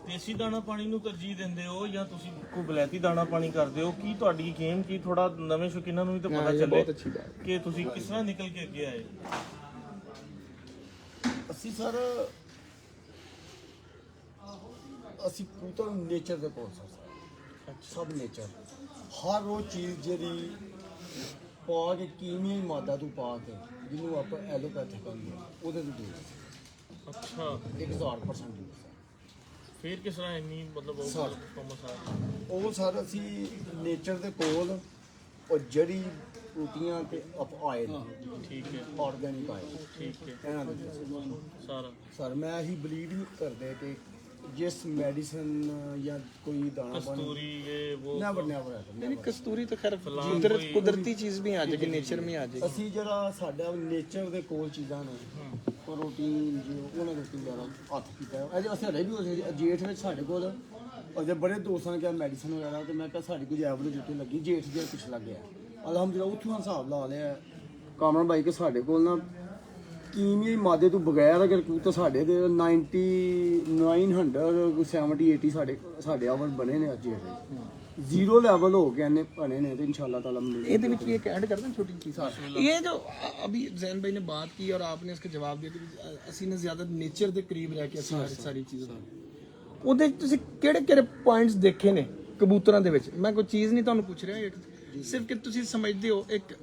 ਦੇਸੀ ਦਾਣਾ ਪਾਣੀ ਨੂੰ ਤਰਜੀਹ ਦਿੰਦੇ ਹੋ ਜਾਂ ਤੁਸੀਂ ਕੋਈ ਬਲੈਤੀ ਦਾਣਾ ਪਾਣੀ ਕਰਦੇ ਹੋ? ਕੀ ਤੁਹਾਡੀ ਗੇਮ ਕੀ, ਥੋੜਾ ਨਵੇਂ ਸ਼ੌਕੀਨਾਂ ਨੂੰ ਵੀ ਤਾਂ ਪਤਾ ਚੱਲੇ बहुत अच्छी बात। ਕਿ ਤੁਸੀਂ ਕਿਸ ਤਰ੍ਹਾਂ ਨਿਕਲ ਕੇ ਅੱਗੇ ਆਏ? ਅਸੀਂ ਸਰ ਅਸੀਂ ਕਬੂਤਰ ਨੇਚਰ ਦੇ ਕੋਲ ਸਭ ਨੇਚਰ ਹਰ ਉਹ ਚੀਜ਼ ਜਿਹੜੀ ਪਾ ਕੇ ਕੀਮੀਆਈ ਮਾਦਾ ਤੋਂ ਪਾ ਕੇ ਜਿਹਨੂੰ ਆਪਾਂ ਐਲੋਪੈਥਿਕ ਕਹਿੰਦੇ ਹਾਂ ਉਹਦੇ ਤੋਂ ਦੂਰ ਅੱਛਾ 1000% ਦੂਰ ਫਿਰ ਕਿਸ ਤਰ੍ਹਾਂ ਇੰਨੀ ਮਤਲਬ ਉਹ ਪਰਫਾਰਮੈਂਸ ਆ ਰਹੀ? ਉਹ ਸਰ ਅਸੀਂ ਨੇਚਰ ਦੇ ਕੋਲ ਉਹ ਜੜੀ ਬੂਟੀਆਂ ਤੇ ਆਇਲ ਠੀਕ ਹੈ ਆਰਗੈਨਿਕ ਆਇਲ ਠੀਕ ਹੈ ਇਹਨਾਂ ਦੇ ਸਾਰਾ ਸਰ ਮੈਂ ਇਹੀ ਬਲੀਵ ਨਹੀਂ ਕਰਦੇ ਕਿ ਜਿਸ ਮੈਡੀਸਨ ਜਾਂ ਕੋਈ ਦਾਣਾ ਪਾਣੀ ਕਸਤੂਰੀ ਇਹ ਉਹ ਨੈਵਰ नहीं कस्तूरी तो खैर कुदरती चीज भी आ जाएगी, नेचर में आ जाएगी। ਅਸੀਂ ਜਿਹੜਾ ਸਾਡਾ ਨੇਚਰ ਦੇ ਕੋਲ ਚੀਜ਼ਾਂ ਨੇ ਪ੍ਰੋਟੀਨ ਜੋ ਉਹਨਾਂ ਦੇ ਉੱਤੇ ਜ਼ਿਆਦਾ ਹੱਥ ਕੀਤਾ ਹੈ। ਅਜੇ ਅਸੀਂ ਹਲੇ ਵੀ ਉਸ ਜੇਠ ਵਿੱਚ ਸਾਡੇ ਕੋਲ ਅਜੇ ਬੜੇ ਦੋਸਤਾਂ ਨੇ ਕਿਹਾ ਮੈਡੀਸਨ ਵਗੈਰਾ, ਤੇ ਮੈਂ ਕਿਹਾ ਸਾਡੀ ਕੁਝ ਐਵਰੇਜ ਉੱਤੇ ਲੱਗੀ ਜੇਠ ਜਿਹੜਾ ਪਿਛ ਲੱਗ ਗਿਆ ਅਲਹਮਦੁਲਿਲਾ ਉੱਥੋਂ ਹਿਸਾਬ ਲਾ ਲਿਆ ਕਾਮਨ ਬਾਈ ਕਿ ਸਾਡੇ ਕੋਲ ਨਾ ਕੀਮੀਆਈ ਮਾਦੇ ਤੋਂ ਬਗੈਰ ਅਗਰ ਕਬੂਤਰ ਸਾਡੇ ਦੇ 970 ਸਾਡੇ ਆਵਰ ਬਣੇ ਨੇ ਅੱਜ ਜ਼ੀਰੋ ਲੈਵਲ ਹੋ ਗਏ ਨੇ ਬਣੇ ਨੇ ਤੇ ਇਨਸ਼ਾਅੱਲਾ ਤਾਲਾ ਇਹਦੇ ਵਿੱਚ ਇਹ ਐਡ करना छोटी चीज ये जो अभी जैन भाई ने बात की और आपने इसका जवाब दिया कि ਅਸੀਂ ਨੇ ਜ਼ਿਆਦਾ ਨੇਚਰ ਦੇ ਕਰੀਬ ਰਹਿ ਕੇ ਅਸੀਂ ਸਾਰੀ ਚੀਜ਼ਾਂ ਉਹਦੇ ਤੁਸੀਂ ਕਿਹੜੇ ਪੁਆਇੰਟਸ ਦੇਖੇ ਨੇ ਕਬੂਤਰਾਂ ਦੇ ਵਿੱਚ? ਮੈਂ ਕੋਈ ਚੀਜ਼ ਨਹੀਂ ਤੁਹਾਨੂੰ ਪੁੱਛ ਰਿਹਾ, ਸਿਰਫ ਕਿ ਤੁਸੀਂ ਸਮਝਦੇ ਹੋ ਇੱਕ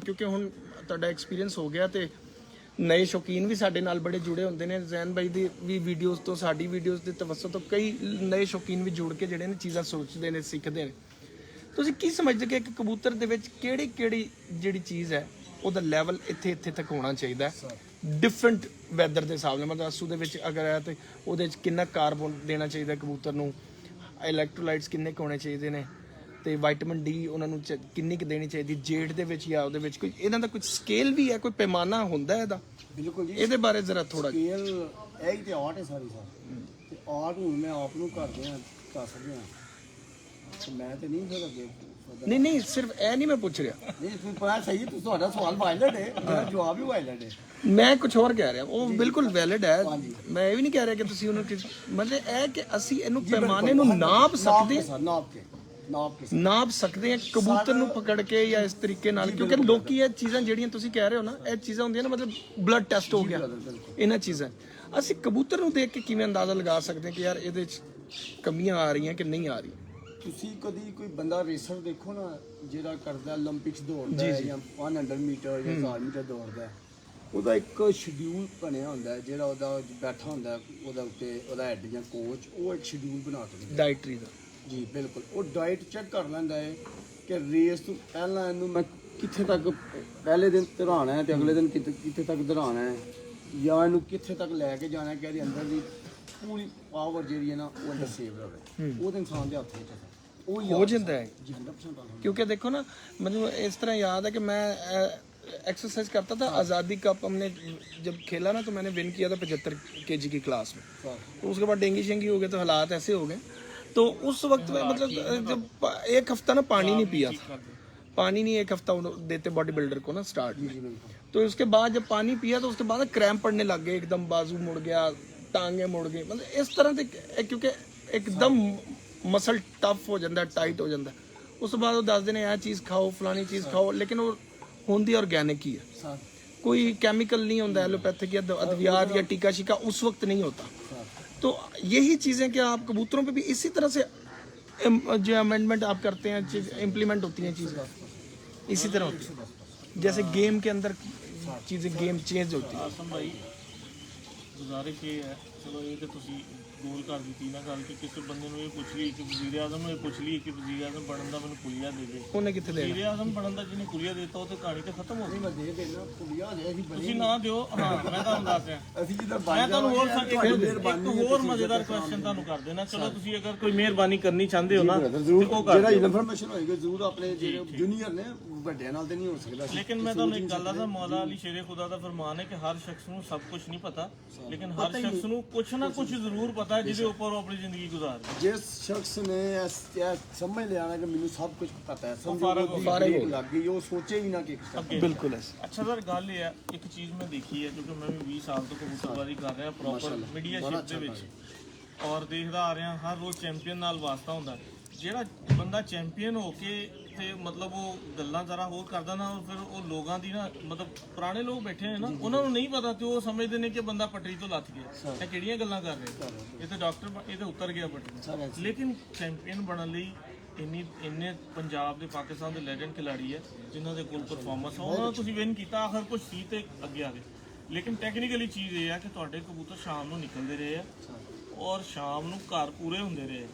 ਕਿਉਂਕਿ ਹੁਣ ਤੁਹਾਡਾ ਐਕਸਪੀਰੀਅੰਸ ਹੋ ਗਿਆ ਤੇ ਨਏ ਸ਼ੌਕੀਨ ਵੀ ਸਾਡੇ ਨਾਲ ਬੜੇ ਜੁੜੇ ਹੁੰਦੇ ਨੇ। ਜ਼ੈਨ ਭਾਈ ਦੀ ਵੀ ਵੀਡੀਓਜ਼ ਤੋਂ, ਸਾਡੀ ਵੀਡੀਓਜ਼ ਦੇ ਤਵੱਸਤ ਤੋਂ ਕਈ ਨਏ ਸ਼ੌਕੀਨ ਵੀ ਜੁੜ ਕੇ ਜਿਹੜੇ ਨੇ ਚੀਜ਼ਾਂ ਸੋਚਦੇ ਨੇ, ਸਿੱਖਦੇ ਨੇ। ਤੁਸੀਂ ਕੀ ਸਮਝਦੇ ਕਿ ਇੱਕ ਕਬੂਤਰ ਦੇ ਵਿੱਚ ਕਿਹੜੀ ਜਿਹੜੀ ਚੀਜ਼ ਹੈ ਉਹਦਾ ਲੈਵਲ ਇੱਥੇ ਤੱਕ ਹੋਣਾ ਚਾਹੀਦਾ ਹੈ ਡਿਫਰੈਂਟ ਵੈਦਰ ਦੇ ਹਿਸਾਬ ਨਾਲ? ਮਤਲਬ ਅਸੂ ਦੇ ਵਿੱਚ ਅਗਰ ਹੈ ਤੇ ਉਹਦੇ ਵਿੱਚ ਕਿੰਨਾ ਕਾਰਬਨ ਦੇਣਾ ਚਾਹੀਦਾ ਕਬੂਤਰ ਨੂੰ, ਇਲੈਕਟ੍ਰੋਲਾਈਟਸ ਕਿੰਨੇ ਕੁ ਹੋਣੇ ਚਾਹੀਦੇ ਨੇ, ਤੇ ਵਿਟਾਮਿਨ ਡੀ ਉਹਨਾਂ ਨੂੰ ਕਿੰਨੀ ਕੁ ਦੇਣੀ ਚਾਹੀਦੀ ਜੇਡ ਦੇ ਵਿੱਚ ਜਾਂ ਉਹਦੇ ਵਿੱਚ? ਕੋਈ ਇਹਨਾਂ ਦਾ ਕੁਝ ਸਕੇਲ ਵੀ ਹੈ, ਕੋਈ ਪੈਮਾਨਾ ਹੁੰਦਾ ਇਹਦਾ? ਬਿਲਕੁਲ ਜੀ, ਇਹਦੇ ਬਾਰੇ ਜ਼ਰਾ ਥੋੜਾ ਸਕੇਲ ਇਹ ਹੀ ਤੇ ਆਰਟ ਹੈ ਸਾਰੀ ਤੇ ਆਰਟ ਹੁਣ ਮੈਂ ਆਪ ਨੂੰ ਕਰ ਸਕਦੇ ਹਾਂ ਤੇ ਮੈਂ ਤੇ ਨਹੀਂ ਫਿਰ ਅੱਗੇ ਨਹੀਂ ਸਿਰਫ ਇਹ ਨਹੀਂ ਮੈਂ ਪੁੱਛ ਰਿਹਾ। ਨਹੀਂ ਤੁਸੀਂ ਪਤਾ ਸਹੀ ਤੁਹਾਡਾ ਸਵਾਲ ਵਾਇਲਡ ਹੈ, ਮੇਰਾ ਜਵਾਬ ਵੀ ਵਾਇਲਡ ਹੈ। ਮੈਂ ਕੁਝ ਹੋਰ ਕਹਿ ਰਿਹਾ, ਉਹ ਬਿਲਕੁਲ ਵੈਲਿਡ ਹੈ। ਮੈਂ ਇਹ ਵੀ ਨਹੀਂ ਕਹਿ ਰਿਹਾ ਕਿ ਤੁਸੀਂ ਉਹਨੂੰ ਮਤਲਬ ਇਹ ਕਿ ਅਸੀਂ ਇਹਨੂੰ ਪੈਮਾਨੇ ਨੂੰ ਨਾਪ ਸਕਦੇ ਹਾਂ, ਨਾਪ ਸਕਦੇ ਹਾਂ ਕਬੂਤਰ ਨੂੰ ਪਕੜ ਕੇ ਜਾਂ ਇਸ ਤਰੀਕੇ ਨਾਲ, ਕਿਉਂਕਿ ਲੋਕੀ ਇਹ ਚੀਜ਼ਾਂ ਜਿਹੜੀਆਂ ਤੁਸੀਂ ਕਹਿ ਰਹੇ ਹੋ ਨਾ, ਇਹ ਚੀਜ਼ਾਂ ਹੁੰਦੀਆਂ ਨਾ ਮਤਲਬ ਬਲੱਡ ਟੈਸਟ ਹੋ ਗਿਆ ਇਹਨਾਂ ਚੀਜ਼ਾਂ। ਅਸੀਂ ਕਬੂਤਰ ਨੂੰ ਦੇਖ ਕੇ ਕਿਵੇਂ ਅੰਦਾਜ਼ਾ ਲਗਾ ਸਕਦੇ ਹਾਂ ਕਿ ਯਾਰ ਇਹਦੇ 'ਚ ਕਮੀਆਂ ਆ ਰਹੀਆਂ ਕਿ ਨਹੀਂ ਆ ਰਹੀਆਂ? ਤੁਸੀਂ ਕਦੀ ਕੋਈ ਬੰਦਾ ਰੇਸਰ ਦੇਖੋ ਨਾ ਜਿਹੜਾ ਕਰਦਾ 올림픽ਸ ਦੌੜਦਾ ਹੈ ਜਾਂ 100 ਮੀਟਰ ਜਾਂ 1000 ਮੀਟਰ ਦੌੜਦਾ ਹੈ, ਉਹਦਾ ਇੱਕ ਸ਼ਡਿਊਲ ਬਣਿਆ ਹੁੰਦਾ ਹੈ ਜਿਹੜਾ ਉਹਦਾ ਬੈਠਾ ਹੁੰਦਾ ਉਹਦਾ ਉੱਤੇ ਉਹਦਾ ਹੈਡ ਜਾਂ ਕੋਚ, ਉਹ ਇੱਕ ਸ਼ਡਿਊਲ ਬਣਾ ਕੇ ਦਿੰਦਾ ਡਾਈਟਰੀ ਦਾ। ਜੀ ਬਿਲਕੁਲ, ਉਹ ਡਾਈਟ ਚੈੱਕ ਕਰ ਲੈਂਦਾ ਹੈ ਕਿ ਰੇਸ ਤੋਂ ਪਹਿਲਾਂ ਇਹਨੂੰ ਮੈਂ ਕਿੱਥੇ ਤੱਕ ਪਹਿਲੇ ਦਿਨ ਦੌੜਾਉਣਾ ਹੈ ਤੇ ਅਗਲੇ ਦਿਨ ਕਿੱਥੇ ਤੱਕ ਦੌੜਾਉਣਾ ਹੈ, ਜਾਂ ਇਹਨੂੰ ਕਿੱਥੇ ਤੱਕ ਲੈ ਕੇ ਜਾਣਾ ਕਿ ਇਹਦੇ ਅੰਦਰ ਦੀ ਪੂਰੀ ਪਾਵਰ ਜਿਹੜੀ ਹੈ ਨਾ ਉਹ ਅੰਦਰ ਸੇਵ ਰਹੇ। ਉਹਦੇ ਇਨਸਾਨ ਦੇ ਹੱਥ ਵਿੱਚ ਉਹ ਹੋ ਜਾਂਦਾ ਹੈ ਜੀ 100%। क्योंकि देखो ना, मुझे इस तरह याद है कि मैं एक्सरसाइज करता था। आज़ादी कप हमने जब खेला ना तो मैंने विन किया था 75 kg की क्लास में। तो उसके बाद डेंगी शेंगी हो गए तो हालात ऐसे हो गए। तो उस वक्त में मतलब जब एक हफ्ता ना पानी नहीं पिया था, पानी नहीं एक हफ्ता देते बॉडी बिल्डर को ना स्टार्ट में। तो उसके बाद जब पानी पिया तो उसके बाद क्रैम्प पड़ने लग गए, एकदम बाजू मुड़ गया, टांगे मुड़ गई, मतलब इस तरह से, क्योंकि एकदम मसल टफ हो जाता है, टाइट हो जाता है। ਉਸ ਤੋਂ ਬਾਅਦ ਉਹ ਦੱਸਦੇ ਨੇ ਇਹ ਚੀਜ਼ ਖਾਓ ਫਲਾਣੀ ਚੀਜ਼ ਖਾਓ, ਲੇਕਿਨ ਉਹ ਹੁੰਦੀ ऑर्गेनिक ही है, सर कोई केमिकल नहीं होता एलोपैथिक या अद्वियात या टीका शीका उस वक्त नहीं होता। तो यही चीज़ें क्या आप कबूतरों पे भी इसी तरह से जो अमेंडमेंट आप करते हैं इम्प्लीमेंट होती हैं चीज़ें इसी तरह होती है जैसे गेम के अंदर चीज़ें गेम चेंज होती है। ਆਸਮ ਭਾਈ ਗੁਜ਼ਾਰਿਸ਼ ਇਹ ਹੈ, ਚਲੋ ਇਹ ਤੇ ਤੁਸੀਂ ਗੋਲ ਕਰ ਦਿੱਤੀ ਨਾ ਗੱਲ ਕਿ ਕਿਸੇ ਬੰਦੇ ਨੂੰ ਇਹ ਪੁੱਛ ਲਈ ਕਿ ਵਜ਼ੀਰ ਆਜ਼ਮ ਨੂੰ ਇਹ ਪੁੱਛ ਲਈ ਕਿ ਵਜ਼ੀਰ ਆਜ਼ਮ ਬਣਨ ਦਾ ਮੈਨੂੰ ਕੁਲੀਆ ਦੇ ਦੇ, ਉਹਨੇ ਕਿੱਥੇ ਦੇਣਾ? ਵਜ਼ੀਰ ਆਜ਼ਮ ਬਣਨ ਦਾ ਜਿਹਨੇ ਕੁਲੀਆ ਦੇ ਦਿੱਤਾ ਉਹ ਤੇ ਕਹਾਣੀ ਤੇ ਖਤਮ ਹੋ ਗਈ। मैं दे देना कुड़िया दे ही बनी ਤੁਸੀਂ ਨਾ ਦਿਓ। ਹਾਂ ਮੈਂ ਤੁਹਾਨੂੰ ਦੱਸ ਰਿਹਾ, ਅਸੀਂ ਜਿੱਦਾਂ ਮੈਂ ਤੁਹਾਨੂੰ ਹੋਰ ਮਿਹਰਬਾਨੀ ਇੱਕ ਹੋਰ ਮਜ਼ੇਦਾਰ ਕੁਐਸਚਨ ਤੁਹਾਨੂੰ ਕਰ ਦੇਣਾ। ਚਲੋ ਤੁਸੀਂ ਅਗਰ ਕੋਈ ਮਿਹਰਬਾਨੀ ਕਰਨੀ ਚਾਹੁੰਦੇ ਹੋ ਨਾ ਤੇ ਉਹ ਕਰ ਜਿਹੜਾ ਦਿਓ। ਇਨਫੋਰਮੇਸ਼ਨ ਹੋਏਗਾ ਜ਼ਰੂਰ ਆਪਣੇ ਜਿਹੜੇ ਜੂਨੀਅਰ ਨੇ ਵੱਡਿਆਂ ਨਾਲ ਤੇ ਨਹੀਂ ਹੋ ਸਕਦਾ। ਲੇਕਿਨ ਮੈਂ ਤੁਹਾਨੂੰ ਇੱਕ ਗੱਲ ਦੱਸਾਂ, ਮੌਲਾ ਅਲੀ ਸ਼ੇਰੇ ਖੁਦਾ ਦਾ ਫਰਮਾਨ ਹੈ ਕਿ ਹਰ ਸ਼ਖਸ ਨੂੰ ਸਭ ਕੁਝ ਨਹੀਂ ਪਤਾ, ਲੇਕਿਨ ਹਰ ਸ਼ਖਸ ਨੂੰ ਕੁਝ ਨਾ ਕੁਝ ਜ਼ਰੂਰ ਪਤਾ ਹੈ ਜਿਹਦੇ ਉੱਪਰ ਉਹ ਆਪਣੀ ਜ਼ਿੰਦਗੀ ਗੁਜ਼ਾਰਦਾ। ਜਿਸ ਸ਼ਖਸ ਨੇ ਇਹ ਸਮਝ ਲਿਆ ਨਾ ਕਿ ਮੈਨੂੰ ਸਭ ਕੁਝ ਪਤਾ ਹੈ, ਫਾਰਗ ਹੋ ਲੱਗ ਗਈ, ਉਹ ਸੋਚੇ ਵੀ ਨਾ ਕਿ बिल्कुल ऐसे। ਅੱਛਾ ਸਰ, ਗੱਲ ਇਹ ਹੈ, ਇੱਕ ਚੀਜ਼ ਮੈਂ ਦੇਖੀ ਹੈ ਕਿਉਂਕਿ ਮੈਂ ਵੀ 20 ਸਾਲ ਤੋਂ ਕਬੂਤਰਬਾਜ਼ੀ ਕਰ ਰਿਹਾ ਪ੍ਰੋਪਰ ਮੀਡੀਆ ਸ਼ਿਪ ਦੇ ਵਿੱਚ, ਔਰ ਦੇਖਦਾ ਆ ਰਿਹਾ ਹਰ ਰੋਜ਼ ਚੈਂਪੀਅਨ ਨਾਲ ਵਾਸਤਾ ਹੁੰਦਾ। ਜਿਹੜਾ ਬੰਦਾ ਚੈਂਪੀਅਨ ਹੋ ਕੇ ਤੇ ਮਤਲਬ ਉਹ ਗੱਲਾਂ ਜ਼ਰਾ ਹੋਰ ਕਰਦਾ ਨਾ, ਔਰ ਫਿਰ ਉਹ ਲੋਕਾਂ ਦੀ ਨਾ ਮਤਲਬ ਪੁਰਾਣੇ ਲੋਕ ਬੈਠੇ ਨੇ ਨਾ, ਉਹਨਾਂ ਨੂੰ ਨਹੀਂ ਪਤਾ ਤੇ ਉਹ ਸਮਝਦੇ ਨੇ ਕਿ ਬੰਦਾ ਪਟੜੀ ਤੋਂ ਲੱਥ ਗਿਆ। ਇਹ ਕਿਹੜੀਆਂ ਗੱਲਾਂ ਕਰ ਰਹੇ, ਇਹ ਤਾਂ ਡਾਕਟਰ ਇਹ ਤਾਂ ਉਤਰ ਗਿਆ ਪਟੜੀ। ਲੇਕਿਨ ਚੈਂਪੀਅਨ ਬਣਨ ਲਈ ਇੰਨੇ ਪੰਜਾਬ ਦੇ ਪਾਕਿਸਤਾਨ ਦੇ ਲੈਜੈਂਡ ਖਿਡਾਰੀ ਹੈ ਜਿਨ੍ਹਾਂ ਦੇ ਕੋਲ ਪਰਫਾਰਮੈਂਸ ਆ, ਉਹਨਾਂ ਨੂੰ ਤੁਸੀਂ ਵਿਨ ਕੀਤਾ, ਆਖਰ ਕੁਝ ਸੀ ਤੇ ਅੱਗੇ ਆ ਗਏ। ਲੇਕਿਨ ਟੈਕਨੀਕਲੀ ਚੀਜ਼ ਇਹ ਹੈ ਕਿ ਤੁਹਾਡੇ ਕਬੂਤਰ ਸ਼ਾਮ ਨੂੰ ਨਿਕਲਦੇ ਰਹੇ ਆ ਔਰ ਸ਼ਾਮ ਨੂੰ ਘਰ ਪੂਰੇ ਹੁੰਦੇ ਰਹੇ।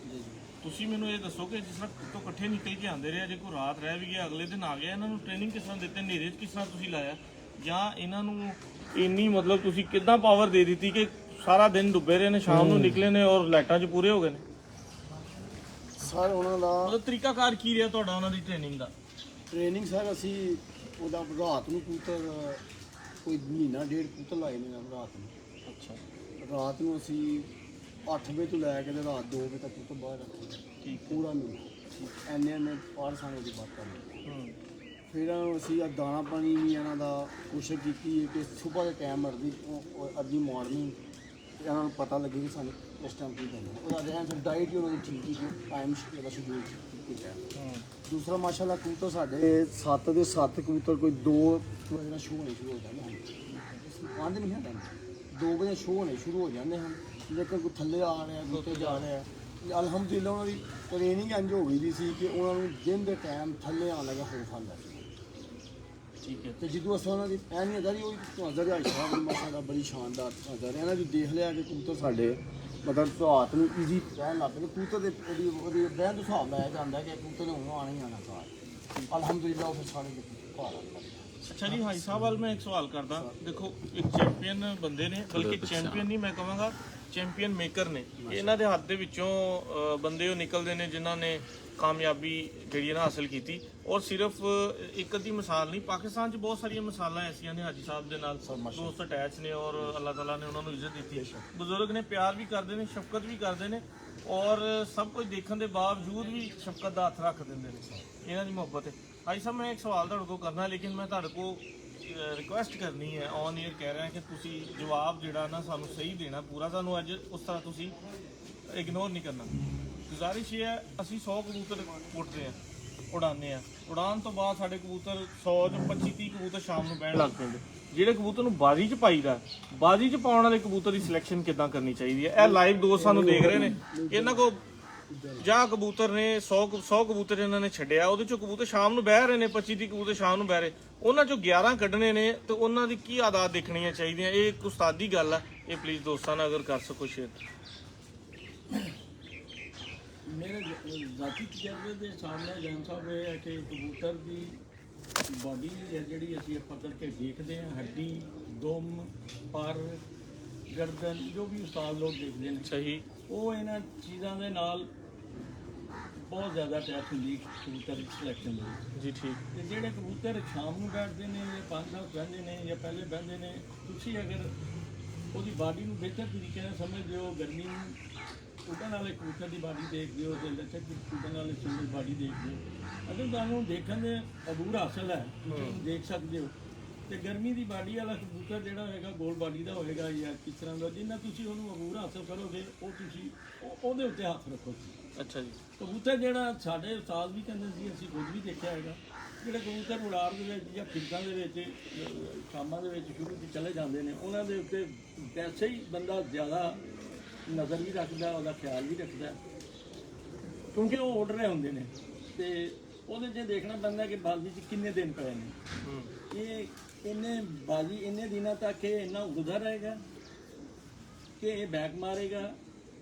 ਤੁਸੀਂ ਮੈਨੂੰ ਇਹ ਦੱਸੋ ਕਿ ਜਿਸ ਤਰ੍ਹਾਂ ਤੋਂ ਇਕੱਠੇ ਨਿਕਲ ਕੇ ਆਉਂਦੇ ਰਹੇ, ਜੇ ਕੋਈ ਰਾਤ ਰਹਿ ਵੀ ਗਿਆ ਅਗਲੇ ਦਿਨ ਆ ਗਿਆ, ਇਹਨਾਂ ਨੂੰ ਟ੍ਰੇਨਿੰਗ ਕਿਸ ਤਰ੍ਹਾਂ ਦਿੱਤੇ, ਹਨੇਰੇ 'ਚ ਕਿਸ ਤਰ੍ਹਾਂ ਤੁਸੀਂ ਲਾਇਆ, ਜਾਂ ਇਹਨਾਂ ਨੂੰ ਇੰਨੀ ਮਤਲਬ ਤੁਸੀਂ ਕਿੱਦਾਂ ਪਾਵਰ ਦੇ ਦਿੱਤੀ ਕਿ ਸਾਰਾ ਦਿਨ ਡੁੱਬੇ ਰਹੇ ਨੇ, ਸ਼ਾਮ ਨੂੰ ਨਿਕਲੇ ਨੇ ਔਰ ਲਾਈਟਾਂ 'ਚ ਪੂਰੇ ਹੋ ਗਏ ਨੇ? ਸਰ ਉਹਨਾਂ ਦਾ ਮਤਲਬ ਤਰੀਕਾਕਾਰ ਕੀ ਰਿਹਾ ਤੁਹਾਡਾ ਉਹਨਾਂ ਦੀ ਟ੍ਰੇਨਿੰਗ ਦਾ? ਟ੍ਰੇਨਿੰਗ ਸਰ ਅਸੀਂ ਉਹਦਾ ਰਾਤ ਨੂੰ ਕਬੂਤਰ ਕੋਈ ਮਹੀਨਾ ਡੇਢ ਕਬੂਤਰ ਲਾਏ ਨੇ ਰਾਤ ਨੂੰ। ਅੱਛਾ, ਰਾਤ ਨੂੰ ਅਸੀਂ 8 ਵਜੇ ਤੋਂ ਲੈ ਕੇ ਤੇ ਰਾਤ 2 ਵਜੇ ਤੱਕ ਕਬੂਤਰ ਬਾਹਰ ਰੱਖੇ, ਠੀਕ ਪੂਰਾ ਮਹੀਨਾ ਐਨੇ ਪਾਰ ਸਾਨੇ ਦੀ ਬਾਤ ਕਰਨੀ। ਹੂੰ, ਫਿਰ ਇਹਨਾਂ ਨੂੰ ਅਸੀਂ ਆ ਦਾਣਾ ਪਾਣੀ ਵੀ ਇਹਨਾਂ ਦਾ ਕੋਸ਼ਿਸ਼ ਕੀਤੀ ਹੈ ਕਿ ਸਵੇਰ ਦੇ ਟਾਈਮ ਅਰਲੀ ਮਾਰਨਿੰਗ ਇਹਨਾਂ ਨੂੰ ਪਤਾ ਲੱਗੇ ਕਿ ਸਾਨੂੰ ਇਸ ਟਾਈਮ ਕੀ ਕਰਨਾ। ਉਹਦਾ ਰਹਿਣ ਫਿਰ ਡਾਈਟ ਹੀ ਉਹਨਾਂ ਦੀ ਠੀਕ ਹੀ ਟਾਈਮ ਦਾ ਸ਼ਡਿਊਲ ਕੀਤਾ ਹੈ। ਦੂਸਰਾ ਮਾਸ਼ਾਅੱਲਾ ਕਬੂਤਰ ਸਾਡੇ 7 ਦੇ 7 ਕਬੂਤਰ ਕੋਈ 2 ਵਜੇ ਨਾਲ ਸ਼ੋਅ ਹੋਣੇ ਸ਼ੁਰੂ ਹੋ ਜਾਂਦੇ ਹਨ। ਆਉਂਦੇ ਨਹੀਂ ਹਨ 2 ਵਜੇ ਸ਼ੋਅ ਹੋਣੇ ਸ਼ੁਰੂ ਹੋ ਜਾਂਦੇ ਹਨ, ਲੇਕਿਨ ਕੋਈ ਥੱਲੇ ਆ ਰਿਹਾ ਕੋਈ ਉੱਤੇ ਜਾ ਰਿਹਾ। ਅਲਹਮਦੁਲਿਲਾ ਉਹਨਾਂ ਦੀ ਟ੍ਰੇਨਿੰਗ ਇੰਝ ਹੋ ਗਈ ਸੀ ਕਿ ਉਹਨਾਂ ਨੂੰ ਦਿਨ ਦੇ ਟਾਈਮ ਥੱਲੇ ਆਉਣ ਲੱਗਾ ਹੋ ਜਾਂਦਾ ਸੀ। ਠੀਕ ਹੈ। ਤੇ ਜਦੋਂ ਅਸੀਂ ਉਹਨਾਂ ਦੀ ਐ ਨਹੀਂ ਅਗਰ ਉਹ ਨਜ਼ਰ ਆਈ ਸਾਹਿਬ ਦੀ ਮਾਸ਼ਾਅੱਲਾ ਬੜੀ ਸ਼ਾਨਦਾਰ ਨਜ਼ਰ ਇਹਨਾਂ ਦੀ ਦੇਖ ਲਿਆ ਕਿ ਕਬੂਤਰ ਸਾਡੇ ਮਤਲਬ ਰਾਤ ਨੂੰ ਈਜ਼ੀ ਰਹਿਣ ਲੱਗ ਪਏ। ਕਬੂਤਰ ਦੇ ਉਹਦੀ ਬਹਿਣ ਦਾ ਹਿਸਾਬ ਲਾਇਆ ਜਾਂਦਾ ਕਿ ਕਬੂਤਰ ਨੇ ਹੁਣ ਆਉਣਾ ਹੀ ਆਉਣਾ ਸਾਰ। ਅਲਹਮਦੁਲਿਲਾ ਉਹ ਫਿਰ ਸਾਰੇ ਘਰ ਆ ਗਏ। ਅੱਛਾ ਜੀ, ਹਾਈ ਸਾਹਿਬ ਵੱਲ ਮੈਂ ਇੱਕ ਸਵਾਲ ਕਰਦਾ। ਦੇਖੋ, ਇੱਕ ਚੈਂਪੀਅਨ ਬੰਦੇ ਨੇ, ਬਲਕਿ ਚੈਂਪੀਅਨ ਨਹੀਂ ਮੈਂ ਕਹਾਂਗਾ, ਚੈਂਪੀਅਨ ਮੇਕਰ ਨੇ। ਇਹਨਾਂ ਦੇ ਹੱਥ ਦੇ ਵਿੱਚੋਂ ਬੰਦੇ ਉਹ ਨਿਕਲਦੇ ਨੇ ਜਿਨ੍ਹਾਂ ਨੇ ਕਾਮਯਾਬੀ ਜਿਹੜੀ ਹੈ ਨਾ ਹਾਸਲ ਕੀਤੀ। ਔਰ ਸਿਰਫ ਇੱਕ ਅੱਧੀ ਮਿਸਾਲ ਨਹੀਂ, ਪਾਕਿਸਤਾਨ 'ਚ ਬਹੁਤ ਸਾਰੀਆਂ ਮਿਸਾਲਾਂ ਐਸੀਆਂ ਨੇ ਹਾਜੀ ਸਾਹਿਬ ਦੇ ਨਾਲ ਦੋਸਤ ਅਟੈਚ ਨੇ ਔਰ ਅੱਲਾਹ ਤਾਲਾ ਨੇ ਉਹਨਾਂ ਨੂੰ ਇੱਜ਼ਤ ਦਿੱਤੀ। ਬਜ਼ੁਰਗ ਨੇ, ਪਿਆਰ ਵੀ ਕਰਦੇ ਨੇ, ਸ਼ਫਕਤ ਵੀ ਕਰਦੇ ਨੇ, ਔਰ ਸਭ ਕੁਝ ਦੇਖਣ ਦੇ ਬਾਵਜੂਦ ਵੀ ਸ਼ਫਕਤ ਦਾ ਹੱਥ ਰੱਖ ਦਿੰਦੇ ਨੇ। ਇਹਨਾਂ ਦੀ ਮੁਹੱਬਤ ਹੈ। ਹਾਜੀ ਸਾਹਿਬ, ਮੈਂ ਇੱਕ ਸਵਾਲ ਤੁਹਾਡੇ ਕੋਲ ਕਰਨਾ, ਲੇਕਿਨ ਮੈਂ ਤੁਹਾਡੇ ਕੋਲ ਰਿਕੁਐਸਟ ਕਰਨੀ ਹੈ, ਔਨ ਏਅਰ ਕਹਿ ਰਿਹਾ ਕਿ ਤੁਸੀਂ ਜਵਾਬ ਜਿਹੜਾ ਨਾ ਸਾਨੂੰ ਸਹੀ ਦੇਣਾ ਪੂਰਾ। ਸਾਨੂੰ ਅੱਜ ਉਸ ਤਰ੍ਹਾਂ ਤੁਸੀਂ ਇਗਨੋਰ ਨਹੀਂ ਕਰਨਾ। ਗੁਜ਼ਾਰਿਸ਼ ਇਹ ਹੈ, ਅਸੀਂ 100 ਕਬੂਤਰ ਉੱਡਦੇ ਹਾਂ, ਉਡਾਉਂਦੇ ਹਾਂ, ਉਡਾਉਣ ਤੋਂ ਬਾਅਦ ਸਾਡੇ ਕਬੂਤਰ 100 ਤੋਂ 25-30 ਕਬੂਤਰ ਸ਼ਾਮ ਨੂੰ ਬਹਿਣ ਲੱਗ ਪੈਂਦੇ। ਜਿਹੜੇ ਕਬੂਤਰ ਨੂੰ ਬਾਜ਼ੀ 'ਚ ਪਾਈਦਾ, ਬਾਜ਼ੀ 'ਚ ਪਾਉਣ ਵਾਲੇ ਕਬੂਤਰ ਦੀ ਸਿਲੈਕਸ਼ਨ ਕਿੱਦਾਂ ਕਰਨੀ ਚਾਹੀਦੀ ਹੈ? ਇਹ ਲਾਈਵ ਦੋਸਤ ਸਾਨੂੰ ਦੇਖ ਰਹੇ ਨੇ, ਇਹਨਾਂ ਕੋਲ ਜਾਂ ਕਬੂਤਰ ਨੇ 100 ਕਬੂਤਰ ਇਹਨਾਂ ਨੇ ਛੱਡਿਆ, ਉਹਦੇ 'ਚੋਂ ਕਬੂਤਰ ਸ਼ਾਮ ਨੂੰ ਬਹਿ ਰਹੇ ਨੇ, 25-30 ਕਬੂਤਰ ਸ਼ਾਮ ਨੂੰ ਬਹਿ ਰਹੇ, ਉਹਨਾਂ 'ਚੋਂ 11 ਕੱਢਣੇ ਨੇ, ਤੇ ਉਹਨਾਂ ਦੀ ਕੀ ਆਦਾਤ ਦੇਖਣੀਆਂ ਚਾਹੀਦੀਆਂ? ਇਹ ਇੱਕ ਉਸਤਾਦੀ ਗੱਲ ਆ, ਇਹ ਪਲੀਜ਼ ਦੋਸਤਾਂ ਨਾਲ ਅਗਰ ਕਰ ਸਕੋ ਸ਼ੇਅਰ। ਮੇਰੇ ਜ਼ਾਤੀ ਤਜਰਬੇ ਦੇ ਸਾਹਮਣੇ ਜੈਨ ਸਾਹਿਬ ਇਹ ਹੈ ਕਿ ਕਬੂਤਰ ਦੀ ਬਾਡੀ ਹੈ ਜਿਹੜੀ ਅਸੀਂ ਪਕੜ ਕੇ ਦੇਖਦੇ ਹਾਂ, ਹੱਡੀ, ਦੁਮ, ਪਰ, ਗਰਦਨ, ਜੋ ਵੀ ਉਸਤਾਦ ਲੋਕ ਦੇਖਦੇ ਨੇ, ਸਹੀ, ਉਹ ਇਹਨਾਂ ਚੀਜ਼ਾਂ ਦੇ ਨਾਲ ਬਹੁਤ ਜ਼ਿਆਦਾ ਅਟੈਚ ਹੁੰਦੀ ਕਬੂਤਰ ਦੀ ਸਿਲੈਕਸ਼ਨ ਦੇ। ਜੀ ਠੀਕ। ਤੇ ਜਿਹੜੇ ਕਬੂਤਰ ਸ਼ਾਮ ਨੂੰ ਬੈਠਦੇ ਨੇ ਜਾਂ 5-10 ਬਹਿੰਦੇ ਨੇ ਜਾਂ ਪਹਿਲੇ ਬਹਿੰਦੇ ਨੇ, ਤੁਸੀਂ ਅਗਰ ਉਹਦੀ ਬਾਡੀ ਨੂੰ ਬਿਹਤਰ ਤਰੀਕੇ ਨਾਲ ਸਮਝਦੇ ਹੋ, ਗਰਮੀ ਨੂੰ ਉੱਡਣ ਵਾਲੇ ਕਬੂਤਰ ਦੀ ਬਾਡੀ ਦੇਖਦੇ ਹੋ ਤੇ ਲਚਕ ਦੀ ਉੱਡਣ ਵਾਲੇ ਕਬੂਤਰ ਦੀ ਬਾਡੀ ਦੇਖਦੇ ਹੋ, ਅਗਰ ਤੁਹਾਨੂੰ ਦੇਖਣ ਦੇ ਅਬੂਰ ਹਾਸਲ ਹੈ, ਤੁਸੀਂ ਦੇਖ ਸਕਦੇ ਹੋ ਤੇ ਗਰਮੀ ਦੀ ਬਾਡੀ ਵਾਲਾ ਕਬੂਤਰ ਜਿਹੜਾ ਹੋਏਗਾ ਗੋਲ ਬਾਡੀ ਦਾ ਹੋਏਗਾ ਜਾਂ ਕਿਸ ਤਰ੍ਹਾਂ ਦਾ, ਜਿੰਨਾ ਤੁਸੀਂ ਉਹਨੂੰ ਅਬੂਰ ਹਾਸਲ ਕਰੋਗੇ ਉਹ ਤੁਸੀਂ ਉਹਦੇ ਉੱਤੇ ਹੱਥ ਰੱਖੋ। ਅੱਛਾ ਜੀ। ਕਬੂਤਰ ਜਿਹੜਾ ਸਾਡੇ ਉਸਤਾਦ ਵੀ ਕਹਿੰਦੇ ਸੀ, ਅਸੀਂ ਖੁਦ ਵੀ ਦੇਖਿਆ ਹੈਗਾ, ਜਿਹੜੇ ਕਬੂਤਰ ਉਡਾਰ ਦੇ ਵਿੱਚ ਜਾਂ ਖਿੜਕਾਂ ਦੇ ਵਿੱਚ ਸ਼ਾਮਾਂ ਦੇ ਵਿੱਚ ਸ਼ੁਰੂ ਤੋਂ ਚਲੇ ਜਾਂਦੇ ਨੇ, ਉਹਨਾਂ ਦੇ ਉੱਤੇ ਵੈਸੇ ਹੀ ਬੰਦਾ ਜ਼ਿਆਦਾ ਨਜ਼ਰ ਵੀ ਰੱਖਦਾ, ਉਹਦਾ ਖਿਆਲ ਵੀ ਰੱਖਦਾ, ਕਿਉਂਕਿ ਉਹ ਉੱਡ ਰਹੇ ਹੁੰਦੇ ਨੇ ਤੇ ਉਹਦੇ 'ਚ ਦੇਖਣਾ ਪੈਂਦਾ ਕਿ ਬਾਜ਼ੀ 'ਚ ਕਿੰਨੇ ਦਿਨ ਪਏ ਨੇ। ਇਹ ਇੰਨੇ ਬਾਜ਼ੀ ਇੰਨੇ ਦਿਨਾਂ ਤੱਕ ਇਹ ਇੰਨਾ ਉੱਡਦਾ ਰਹੇਗਾ ਕਿ ਇਹ ਬੈਕ ਮਾਰੇਗਾ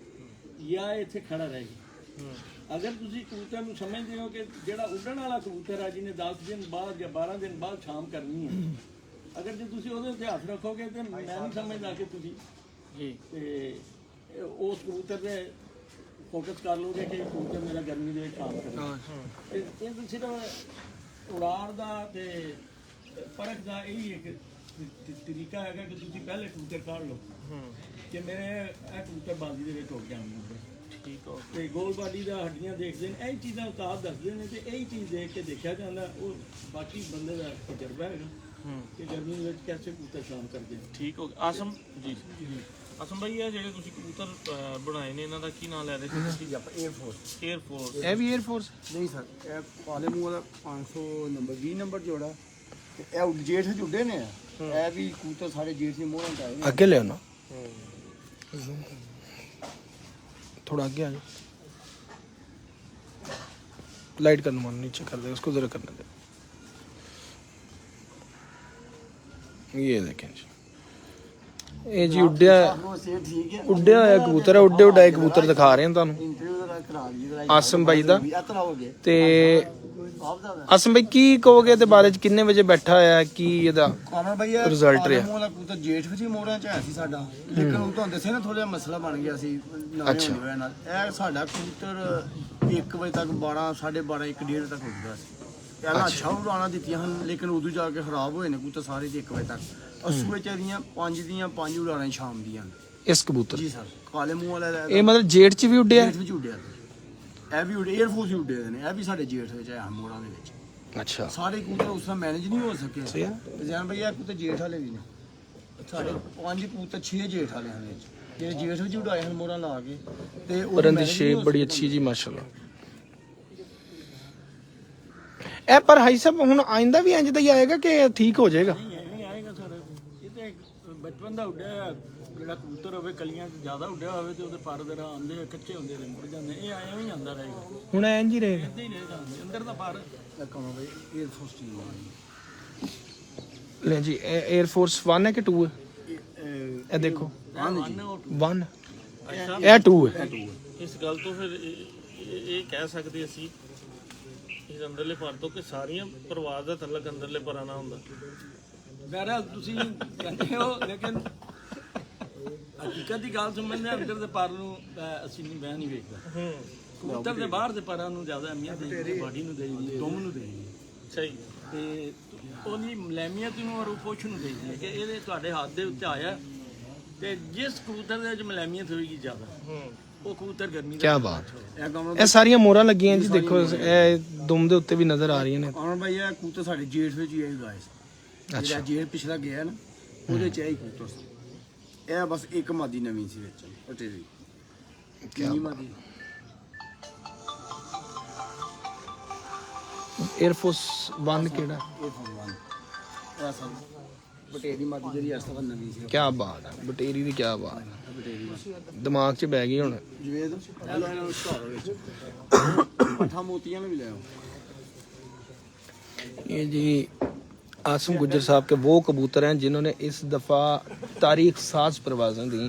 ਜਾਂ ਇੱਥੇ ਖੜਾ ਰਹੇਗਾ। ਅਗਰ ਤੁਸੀਂ ਕਬੂਤਰ ਨੂੰ ਸਮਝਦੇ ਹੋ ਕਿ ਜਿਹੜਾ ਉੱਡਣ ਵਾਲਾ ਕਬੂਤਰ ਹੈ ਜਿਹਨੇ 10 ਦਿਨ ਬਾਅਦ ਜਾਂ 12 ਦਿਨ ਬਾਅਦ ਸ਼ਾਮ ਕਰਨੀ ਹੈ, ਅਗਰ ਜੇ ਤੁਸੀਂ ਉਹਦੇ ਉੱਤੇ ਹੱਥ ਰੱਖੋਗੇ ਤੇ ਮੈਂ ਨਹੀਂ ਸਮਝਦਾ ਕਿ ਤੁਸੀਂ ਜੀ ਤੇ ਉਸ ਕਬੂਤਰ ਤੇ ਫੋਕਸ ਕਰ ਲਓਗੇ ਕਿ ਕਬੂਤਰ ਮੇਰਾ ਗਰਮੀ ਦੇ ਵਿੱਚ ਕੰਮ ਕਰੇ। ਇਹ ਤਾਂ ਸਿਰਫ ਉਡਾਰ ਦਾ ਤੇ ਪਰਖ ਦਾ ਇਹੀ ਇੱਕ ਤਰੀਕਾ ਹੈਗਾ ਕਿ ਤੁਸੀਂ ਪਹਿਲੇ ਕਬੂਤਰ ਕੱਢ ਲਓ ਕਿ ਮੇਰੇ ਇਹ ਕਬੂਤਰ ਬਾਜ਼ੀ ਦੇ ਵਿੱਚ ਹੋ ਗਿਆ ਹੁੰਦਾ। ਠੀਕ ਹੋ ਤੇ ਗੋਲ ਬਾਡੀ ਦਾ ਹੱਡੀਆਂ ਦੇਖਦੇ ਨੇ, ਇਹ ਚੀਜ਼ਾਂ ਉਸਤਾਦ ਦੱਸਦੇ ਨੇ ਤੇ ਇਹੀ ਚੀਜ਼ ਦੇਖ ਕੇ ਦੇਖਿਆ ਜਾਂਦਾ। ਉਹ ਬਾਕੀ ਬੰਦੇ ਦਾ ਤਜਰਬਾ ਹੈਗਾ ਕਿ ਗਰਮੀ ਦੇ ਵਿੱਚ ਕਿਵੇਂ ਕਬੂਤਰ ਕੰਮ ਕਰਦੇ ਨੇ। ਠੀਕ ਹੋ ਗਿਆ। ਆਸਮ ਜੀ, ਆਸਮ ਭਾਈ ਇਹ ਜਿਹੜੇ ਤੁਸੀਂ ਕਬੂਤਰ ਬਣਾਏ ਨੇ ਇਹਨਾਂ ਦਾ ਕੀ ਨਾਮ ਲੈ ਰਹੇ ਸੀ ਤੁਸੀਂ? ਆਪਾਂ 에ਅਰਫੋਰਸ। 에ਅਰਫੋਰਸ। ਇਹ ਵੀ 에ਅਰਫੋਰਸ ਨਹੀਂ ਸਰ, ਇਹ ਕਾਲੇ ਮੂੰਹ ਦਾ 500 ਨੰਬਰ 20 ਨੰਬਰ ਜੋੜਾ ਤੇ ਇਹ ਜੇਠ ਜੁੜੇ ਨੇ। ਇਹ ਵੀ ਕਬੂਤਰ ਸਾਰੇ ਜੇਠ ਦੀ ਮੋਹਰਾਂ ਤੇ ਆਏ ਨੇ। आगे ले ना, थोड़ा आगे आ जाओ, लाइट का नुमान नीचे कर दे, उसको जरा करने दे। ये देखें जी, ये जी उड्डिया ਉਹ ਸੇ ਠੀਕ ਹੈ। ਉੱਡਿਆ ਹੋਇਆ ਕਬੂਤਰ ਹੈ, ਉੱਡੇ ਉਡਾਏ ਕਬੂਤਰ ਦਿਖਾ ਰਹੇ ਹਾਂ ਤੁਹਾਨੂੰ ਇੰਟਰਵਿਊ ਦਾ ਕਰਾ ਲਈ ਆਸਮ ਬਾਈ ਦਾ। ਇਤਰਾ ਹੋ ਗਿਆ ਤੇ ਆਪ ਦਾ ਆਸਮ ਬਾਈ ਕੀ ਕਹੋਗੇ ਇਹਦੇ ਬਾਰੇ ਚ? ਕਿੰਨੇ ਵਜੇ ਬੈਠਾ ਹੋਇਆ ਹੈ, ਕੀ ਇਹਦਾ ਕਾਮਨ ਭਈ ਇਹ ਰਿਜ਼ਲਟ ਰਿਹਾ? ਮੂੰਹ ਦਾ ਕਬੂਤਰ ਜੇਠ ਵਿੱਚ ਹੀ ਮੋਹਰਾਂ ਚ ਆਇਆ ਸੀ ਸਾਡਾ, ਲੇਕਿਨ ਉਹ ਤੁਹਾਨੂੰ ਦੱਸਿਆ ਨਾ ਥੋੜਾ ਜਿਹਾ ਮਸਲਾ ਬਣ ਗਿਆ ਸੀ ਨਵੇਂ ਅੱਛਾ। ਹੋਏ ਨਾਲ। ਇਹ ਸਾਡਾ ਕਬੂਤਰ 1 ਵਜੇ ਤੱਕ 12 12:30 1:30 ਤੱਕ ਉੱਡਦਾ ਸੀ। ਪਹਿਲਾਂ ਅੱਛਾ ਉਡਾਣਾ ਦਿੱਤੀਆਂ ਹਨ, ਲੇਕਿਨ ਉਦੋਂ ਜਾ ਕੇ ਖਰਾਬ ਹੋਏ ਨੇ ਕਬੂਤਰ ਸਾਰੇ ਤੇ 1 ਵਜੇ ਤੱਕ। ਅਸੂਏ ਚ ਦੀਆਂ 5 ਉਡਾਣਾ ਸ਼ਾਮ ਦੀਆਂ। ਇਸ ਕਬੂਤਰ ਜੀ ਸਰ, ਕਾਲੇ ਮੂੰਹ ਵਾਲਾ ਇਹ ਮਤਲਬ ਜੇਠ ਚ ਵੀ ਉੱਡਿਆ? ਜੇਠ ਵਿੱਚ ਉੱਡਿਆ। ਇਹ ਵੀ ਉੱਡੇ 에ਅਰਫੋਰਸ ਵੀ ਉੱਡੇ ਨੇ, ਇਹ ਵੀ ਸਾਡੇ ਜੇਠ ਵਿੱਚ ਆਇਆ ਮੋਹਰਾਂ ਦੇ ਵਿੱਚ। ਅੱਛਾ, ਸਾਰੇ ਕਬੂਤਰ ਉਸ ਤਰ੍ਹਾਂ ਮੈਨੇਜ ਨਹੀਂ ਹੋ ਸਕੇ। ਸਹੀ ਹੈ। ਤੇ ਜਾਨ ਭਈਆ ਕਬੂਤਰ ਜੇਠ ਵਾਲੇ ਵੀ ਨੇ ਸਾਡੇ 5 ਕਬੂਤਰ 6 ਜੇਠ ਵਾਲੇ ਹਨ ਵਿੱਚ, ਜਿਹੜੇ ਜੇਠ ਵਿੱਚ ਉਡਾਏ ਹਨ ਮੋਹਰਾਂ ਲਾ ਕੇ। ਤੇ ਉਹ ਪਰਨ ਦੀ manage ਸ਼ੇਪ ਨਹੀਂ ਹੋ ਬੜੀ ਸਕੇ। ਅੱਛੀ ਜੀ ਮਾਸ਼ਾਅੱਲਾ। ਇਹ ਪਰ ਹਾਈ ਸਾਹਿਬ ਹੁਣ ਆਇੰਦਾ ਵੀ ਇੰਜ ਦਾ ਹੀ ਆਏਗਾ ਕਿ ਠੀਕ ਹੋ ਜਾਏਗਾ? ਨਹੀਂ ਆਏਗਾ ਸਰ, ਇਹ ਤੇ ਬਚਪਨ ਦਾ ਉੱਡਿਆ ਜਿਹੜਾ ਕਬੂਤਰ ਹੋਵੇ, ਕਲੀਆਂ 'ਚ ਜ਼ਿਆਦਾ ਉੱਡਿਆ ਹੋਵੇ ਤੇ ਉਹਦੇ ਪਰ ਜਿਹੜਾ ਆਉਂਦੇ ਕੱਚੇ ਹੁੰਦੇ ਨੇ ਮੁੜ ਜਾਂਦੇ, ਇਹ ਆਇਆ ਹੀ ਆਉਂਦਾ ਰਹੇਗਾ, ਹੁਣ ਇੰਜ ਹੀ ਰਹੇਗਾ? ਇੱਦਾਂ ਹੀ ਰਹੇਗਾ ਅੰਦਰ ਦਾ ਪਰ। ਇਹ ਕੰਮ ਬਈ 에ਅਰਫੋਰਸ ਟੀਮ ਲੈ ਜੀ, ਇਹ 에ਅਰਫੋਰਸ 1 ਹੈ ਕਿ 2 ਹੈ? ਇਹ ਦੇਖੋ 1, ਇਹ 2 ਹੈ। ਇਸ ਗੱਲ ਤੋਂ ਫਿਰ ਇਹ ਕਹਿ ਸਕਦੇ ਅਸੀਂ ਇਸ ਅੰਦਰਲੇ ਪਰ ਤੋਂ ਕਿ ਸਾਰੀਆਂ ਪਰਵਾਜ਼ ਦਾ ਤਲਕ ਅੰਦਰਲੇ ਪਰਾਂ ਨਾਲ ਹੁੰਦਾ। ਬਹਿਰਹਾਲ ਤੁਸੀਂ ਕਹਿੰਦੇ ਹੋ, ਲੇਕਿਨ ਹਕੀਕਤ ਦੀ ਗੱਲ ਸਮਝਦੇ ਹਾਂ, ਅੰਦਰ ਦੇ ਪਰ ਨੂੰ ਅਸੀਂ ਨਹੀਂ ਮੈਂ ਨਹੀਂ ਵੇਖਦਾ। ਕਬੂਤਰ ਦੇ ਬਾਹਰ ਦੇ ਪਰਾਂ ਨੂੰ ਜ਼ਿਆਦਾ ਅਹਿਮੀਅਤ ਦੇਈਦੀ, ਬਾਡੀ ਨੂੰ ਦੇਈਦੀ, ਦੁਮ ਨੂੰ ਦੇਈਦੀ। ਸਹੀ। ਤੇ ਉਹਦੀ ਮਲੈਮੀਅਤ ਨੂੰ ਔਰ ਪੁੱਛ ਨੂੰ ਦੇਈਦੀ ਹੈ ਕਿ ਇਹਦੇ ਤੁਹਾਡੇ ਹੱਥ ਦੇ ਉੱਤੇ ਆਇਆ ਤੇ ਜਿਸ ਕਬੂਤਰ ਦੇ ਵਿੱਚ ਮਲੈਮੀਅਤ ਹੋਏਗੀ ਜ਼ਿਆਦਾ ਉਹ ਕਬੂਤਰ ਗਰਮੀ ਕੀ ਦਾ ਬਾਤ। ਇਹ ਕੰਮ ਇਹ ਸਾਰੀਆਂ ਮੋਹਰਾਂ ਲੱਗੀਆਂ ਜੀ, ਦੇਖੋ ਇਹ ਦੁਮ ਦੇ ਉੱਤੇ ਵੀ ਨਜ਼ਰ ਆ ਰਹੀਆਂ ਨੇ। ਆਉਣ ਭਾਈ ਇਹ ਕਬੂਤਰ ਸਾਡੇ ਜੇਠ ਵਿੱਚ ਹੀ ਆਈ ਗਾਇਸ। ਜਿਹੜਾ ਜੇਠ ਪਿਛਲਾ ਗਿਆ ਨਾ ਉਹਦੇ ਚ ਆਈ ਕਬੂਤਰ ਸੀ। ਇਹ ਬਸ ਇੱਕ ਮਾਦੀ ਨਵੀਂ ਸੀ ਵਿੱਚ ਪਟੇਰੀ ਕਿੰਨੀ ਮਾਦੀ। 에ਅਰਫੋਰਸ 1 ਕਿਹੜਾ? ਇਹ ਫੋਨ ਇਹ ਸਭ ਪਟੇਰੀ ਮਾਦੀ ਜਿਹੜੀ ਇਸ ਤਰ੍ਹਾਂ ਨਵੀਂ ਸੀ। ਕੀ ਬਾਤ ਹੈ, ਬਟੇਰੀ ਦੀ ਕੀ ਬਾਤ ਹੈ, ਪਟੇਰੀ ਦਿਮਾਗ 'ਚ ਬਹਿ ਗਈ ਹੁਣ। ਜਵੇਦ ਇਹਨਾਂ ਨੂੰ ਸਟਾਰ ਵਿੱਚ ਪੱਠਾ ਮੋਤੀਆਂ ਨੂੰ ਵੀ ਲੈ ਆਓ। ये जी आसिम गुज्जर साहब के वो कबूतर हैं जिन्होंने इस दफ़ा तारीख साज परवाज़ें दी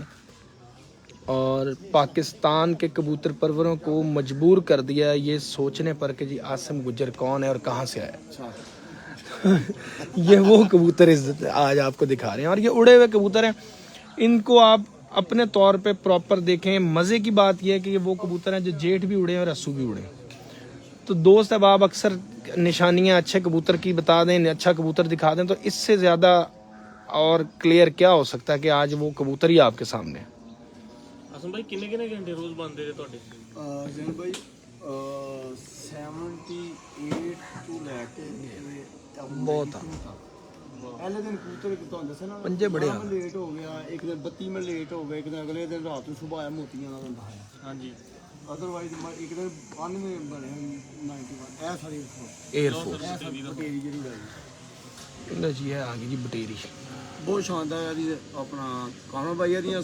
और पाकिस्तान के कबूतर परवरों को मजबूर कर दिया ये सोचने पर कि जी आसिम गुज्जर कौन है और कहाँ से आया। ये वो कबूतर आज आपको दिखा रहे हैं और ये उड़े हुए कबूतर हैं। इनको आप अपने तौर पे प्रॉपर देखें। मज़े की बात यह है कि ये वो कबूतर हैं जो जेठ भी उड़े हैं और रस्सू भी उड़े हैं। तो दोस्त अब आप अक्सर निशानियां अच्छे कबूतर की बता दें, अच्छा कबूतर दिखा दें, तो इससे ज़्यादा और क्लियर क्या हो सकता है कि आज वो कबूतर ही आपके सामने है। ਅਸਮ ਭਾਈ ਕਿੰਨੇ ਘੰਟੇ ਰੋਜ਼ ਬੰਦੇ ਨੇ ਤੁਹਾਡੇ? ਜਨ ਭਾਈ 78 ਤੋਂ ਲੈ ਕੇ बहुत ਪਹਿਲੇ ਦਿਨ ਕਬੂਤਰ ਤੁਹਾਨੂੰ ਦੱਸਿਆ ਨਾ ਪੰਜੇ ਬੜੇ ਆ। ਲੇਟ ਹੋ ਗਿਆ, ਇੱਕ ਦਿਨ 32 ਮਿੰਟ ਲੇਟ ਹੋ ਗਿਆ, ਇੱਕ ਦਿਨ ਅਗਲੇ ਦਿਨ ਰਾਤ ਨੂੰ ਸੁਬਾਹ ਆਇਆ ਮੋਤੀਆਂ ਦਾ ਹੁੰਦਾ ਹੈ। ਹਾਂਜੀ ਅਦਰਵਾਈਜ਼ ਇੱਕ ਦਿਨ 92 ਬਣਿਆ 91 ਇਹ ਸਾਰੀ 에ਅਰਫੋਰਸ ਬਟੇਰੀ ਜਿਹੜੀ ਹੈ ਇਹਦਾ ਜੀ ਇਹ ਆ ਗਈ ਜੀ ਬਟੇਰੀ। ਬਹੁਤ ਸ਼ਾਨਦਾਰ ਹੈ ਇਹਦੀ ਆਪਣਾ ਕਾਮਾ ਬਾਈਆ ਦੀਆਂ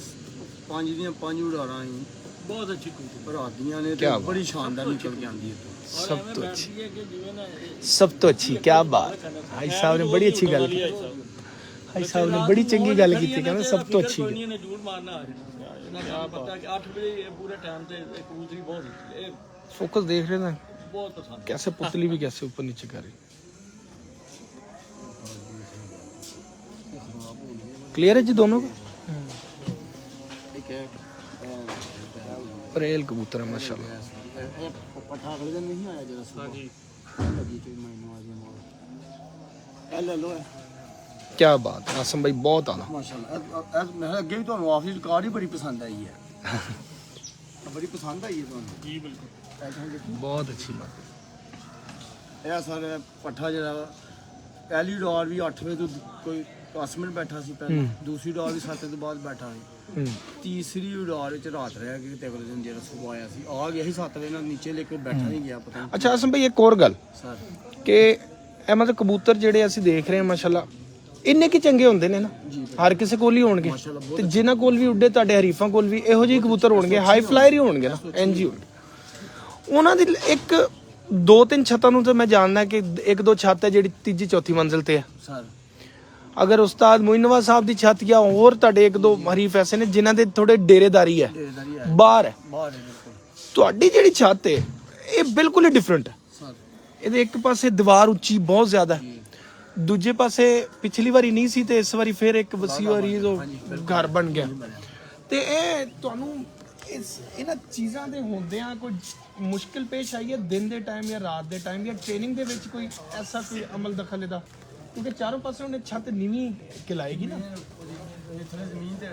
ਪੰਜ ਉਡਾਰਾਂ ਸੀ ਬਹੁਤ ਅੱਛੀ ਕਬੂਤਰ ਰਾਤ ਦੀਆਂ ਨੇ ਤੇ ਕਿਆ ਬਾਤ। ਬੜੀ ਸ਼ਾਨਦਾਰ ਨਿਕਲ ਕੇ ਆਉਂਦੀ ਹੈ सब तो अच्छी, है कि जिਵੇਂ ਨਾ सब तो अच्छी, क्या बात। भाई साहब ने बड़ी अच्छी गल की, भाई साहब ने बड़ी चंगी गल की थी, कहना सब तो अच्छी ਕੋਈ ਨਹੀਂ ਨੇ ਝੂਠ ਮਾਰਨਾ ਆ ਜਾਣਾ ਇਹਨਾਂ ਨੂੰ ਪਤਾ ਕਿ 8 ਵਜੇ ਇਹ ਪੂਰੇ ਟਾਈਮ ਤੇ ਇਹ ਕਬੂਤਰੀ ਬਹੁਤ ਇਹ फोकस देख रहे ना ਬਹੁਤ ਪਸੰਦ कैसे पुतली भी कैसे ऊपर नीचे कर रही। क्लियर है जी दोनों का। ਠੀਕ ਹੈ रेल कबूतर है माशाल्लाह। ਇਹ ਪੱਠਾ ਅਗਲੇ ਦਿਨ ਨਹੀਂ ਆਇਆ ਜਿਹੜਾ ਸੁਬਾਹ ਹਾਂਜੀ ਲੱਗੀ ਤੇ ਮੈਨੂੰ ਆ ਗਿਆ ਮੋੜ ਇਹ ਲੈ ਲੋ क्या बात है आसम भाई, बहुत आला। ਮਾਸ਼ਾਅੱਲਾ ਮੈਂ ਅੱਗੇ ਵੀ ਤੁਹਾਨੂੰ ਆਫਿਸ ਰਿਕਾਰਡ ਹੀ ਬੜੀ ਪਸੰਦ ਆਈ ਹੈ ਬੜੀ ਪਸੰਦ ਆਈ ਹੈ ਤੁਹਾਨੂੰ ਜੀ ਬਿਲਕੁਲ ਐਦਾਂ ਦੇਖੀ बहुत अच्छी बात। ਇਹ ਸਰ ਪੱਠਾ ਜਿਹੜਾ ਪਹਿਲੀ ਡੋਰ ਵੀ 8 ਵਜੇ ਤੋਂ ਕੋਈ 10 ਮਿੰਟ ਬੈਠਾ ਸੀ ਪਹਿਲਾਂ, ਦੂਸਰੀ ਡੋਰ ਵੀ 7 ਤੋਂ ਬਾਅਦ ਬੈਠਾ ਸੀ, ਤੀਸਰੀ ਡੋਰ ਵਿੱਚ ਰਾਤ ਰਹਿ ਗਈ ਤੇ ਅਗਲੇ ਦਿਨ ਜਿਹੜਾ ਸੁਬਾਹ ਆਇਆ ਸੀ ਆ ਗਿਆ ਸੀ 7 ਵਜੇ ਨਾਲ ਨੀਚੇ ਲੈ ਕੇ ਬੈਠਾ ਨਹੀਂ ਗਿਆ ਪਤਾ ਨਹੀਂ अच्छा आसम भाई एक और गल ਸਰ ਕਿ ਇਹ ਮਤਲਬ ਕਬੂਤਰ ਜਿਹੜੇ ਅਸੀਂ ਦੇਖ ਰਹੇ ਹਾਂ ਮਾਸ਼ਾਅੱਲਾ ਇੰਨੇ ਕੀ ਚੰਗੇ ਹੁੰਦੇ ਨੇ ਨਾ, ਹਰ ਕਿਸੇ ਕੋਲ ਹੀ ਹੋਣਗੇ ਤੇ ਜਿਨ੍ਹਾਂ ਕੋਲ ਵੀ ਉੱਡੇ ਤੁਹਾਡੇ ਹਰੀਫਾਂ ਕੋਲ ਵੀ ਇਹੋ ਜਿਹੇ ਕਬੂਤਰ ਹੋਣਗੇ, ਹਾਈ ਫਲਾਇਰ ਹੀ ਹੋਣਗੇ ਨਾ, ਐਨਜੀ ਹੋਣਗੇ। ਉਹਨਾਂ ਦੀ ਇੱਕ ਦੋ ਤਿੰਨ ਛੱਤਾਂ ਨੂੰ ਤਾਂ ਮੈਂ ਜਾਣਦਾ ਕਿ ਇੱਕ ਦੋ ਛੱਤ ਹੈ ਜਿਹੜੀ ਤੀਜੀ ਚੌਥੀ ਮੰਜ਼ਿਲ ਤੇ ਹੈ। ਸਰ ਅਗਰ ਉਸਤਾਦ ਮੋਇਨਵਾਜ਼ ਸਾਹਿਬ ਦੀ ਛੱਤ ਜਾਂ ਹੋਰ ਤੁਹਾਡੇ ਇੱਕ ਦੋ ਹਰੀਫ ਐਸੇ ਨੇ ਜਿਨ੍ਹਾਂ ਦੇ ਥੋੜੇ ਡੇਰੇਦਾਰੀ ਹੈ, ਡੇਰੇਦਾਰੀ ਹੈ ਬਾਹਰ ਹੈ। ਬਾਹਰ ਹੈ ਬਿਲਕੁਲ ਤੁਹਾਡੀ ਜਿਹੜੀ ਛੱਤ ਹੈ ਇਹ ਬਿਲਕੁਲ ਹੀ ਡਿਫਰੈਂਟ ਹੈ। ਸਰ ਇਹਦੇ ਇੱਕ ਪਾਸੇ ਦੀਵਾਰ ਉੱਚੀ ਬਹੁਤ ਜ਼ਿਆਦਾ ਹੈ, ਦੂਜੇ ਪਾਸੇ ਪਿਛਲੀ ਵਾਰੀ ਨਹੀਂ ਸੀ ਤੇ ਇਸ ਵਾਰੀ ਫਿਰ ਇੱਕ ਵਸੀ ਵਾਰੀ ਉਹ ਘਰ ਬਣ ਗਿਆ। ਤੇ ਇਹ ਤੁਹਾਨੂੰ ਇਹਨਾਂ ਚੀਜ਼ਾਂ ਦੇ ਹੁੰਦਿਆਂ ਕੋਈ ਮੁਸ਼ਕਿਲ ਪੇਸ਼ ਆਈ ਹੈ ਦਿਨ ਦੇ ਟਾਈਮ ਜਾਂ ਰਾਤ ਦੇ ਟਾਈਮ ਜਾਂ ਟ੍ਰੇਨਿੰਗ ਦੇ ਵਿੱਚ ਕੋਈ ਐਸਾ ਕੋਈ ਅਮਲ ਦਖਲ ਇਹਦਾ, ਕਿਉਂਕਿ ਚਾਰੋਂ ਪਾਸੇ ਉਹਨੇ ਛੱਤ ਨੀਵੀਂ ਕਿਲਾਏਗੀ ਨਾ। ਥੋੜੇ ਜ਼ਮੀਨ ਤੇ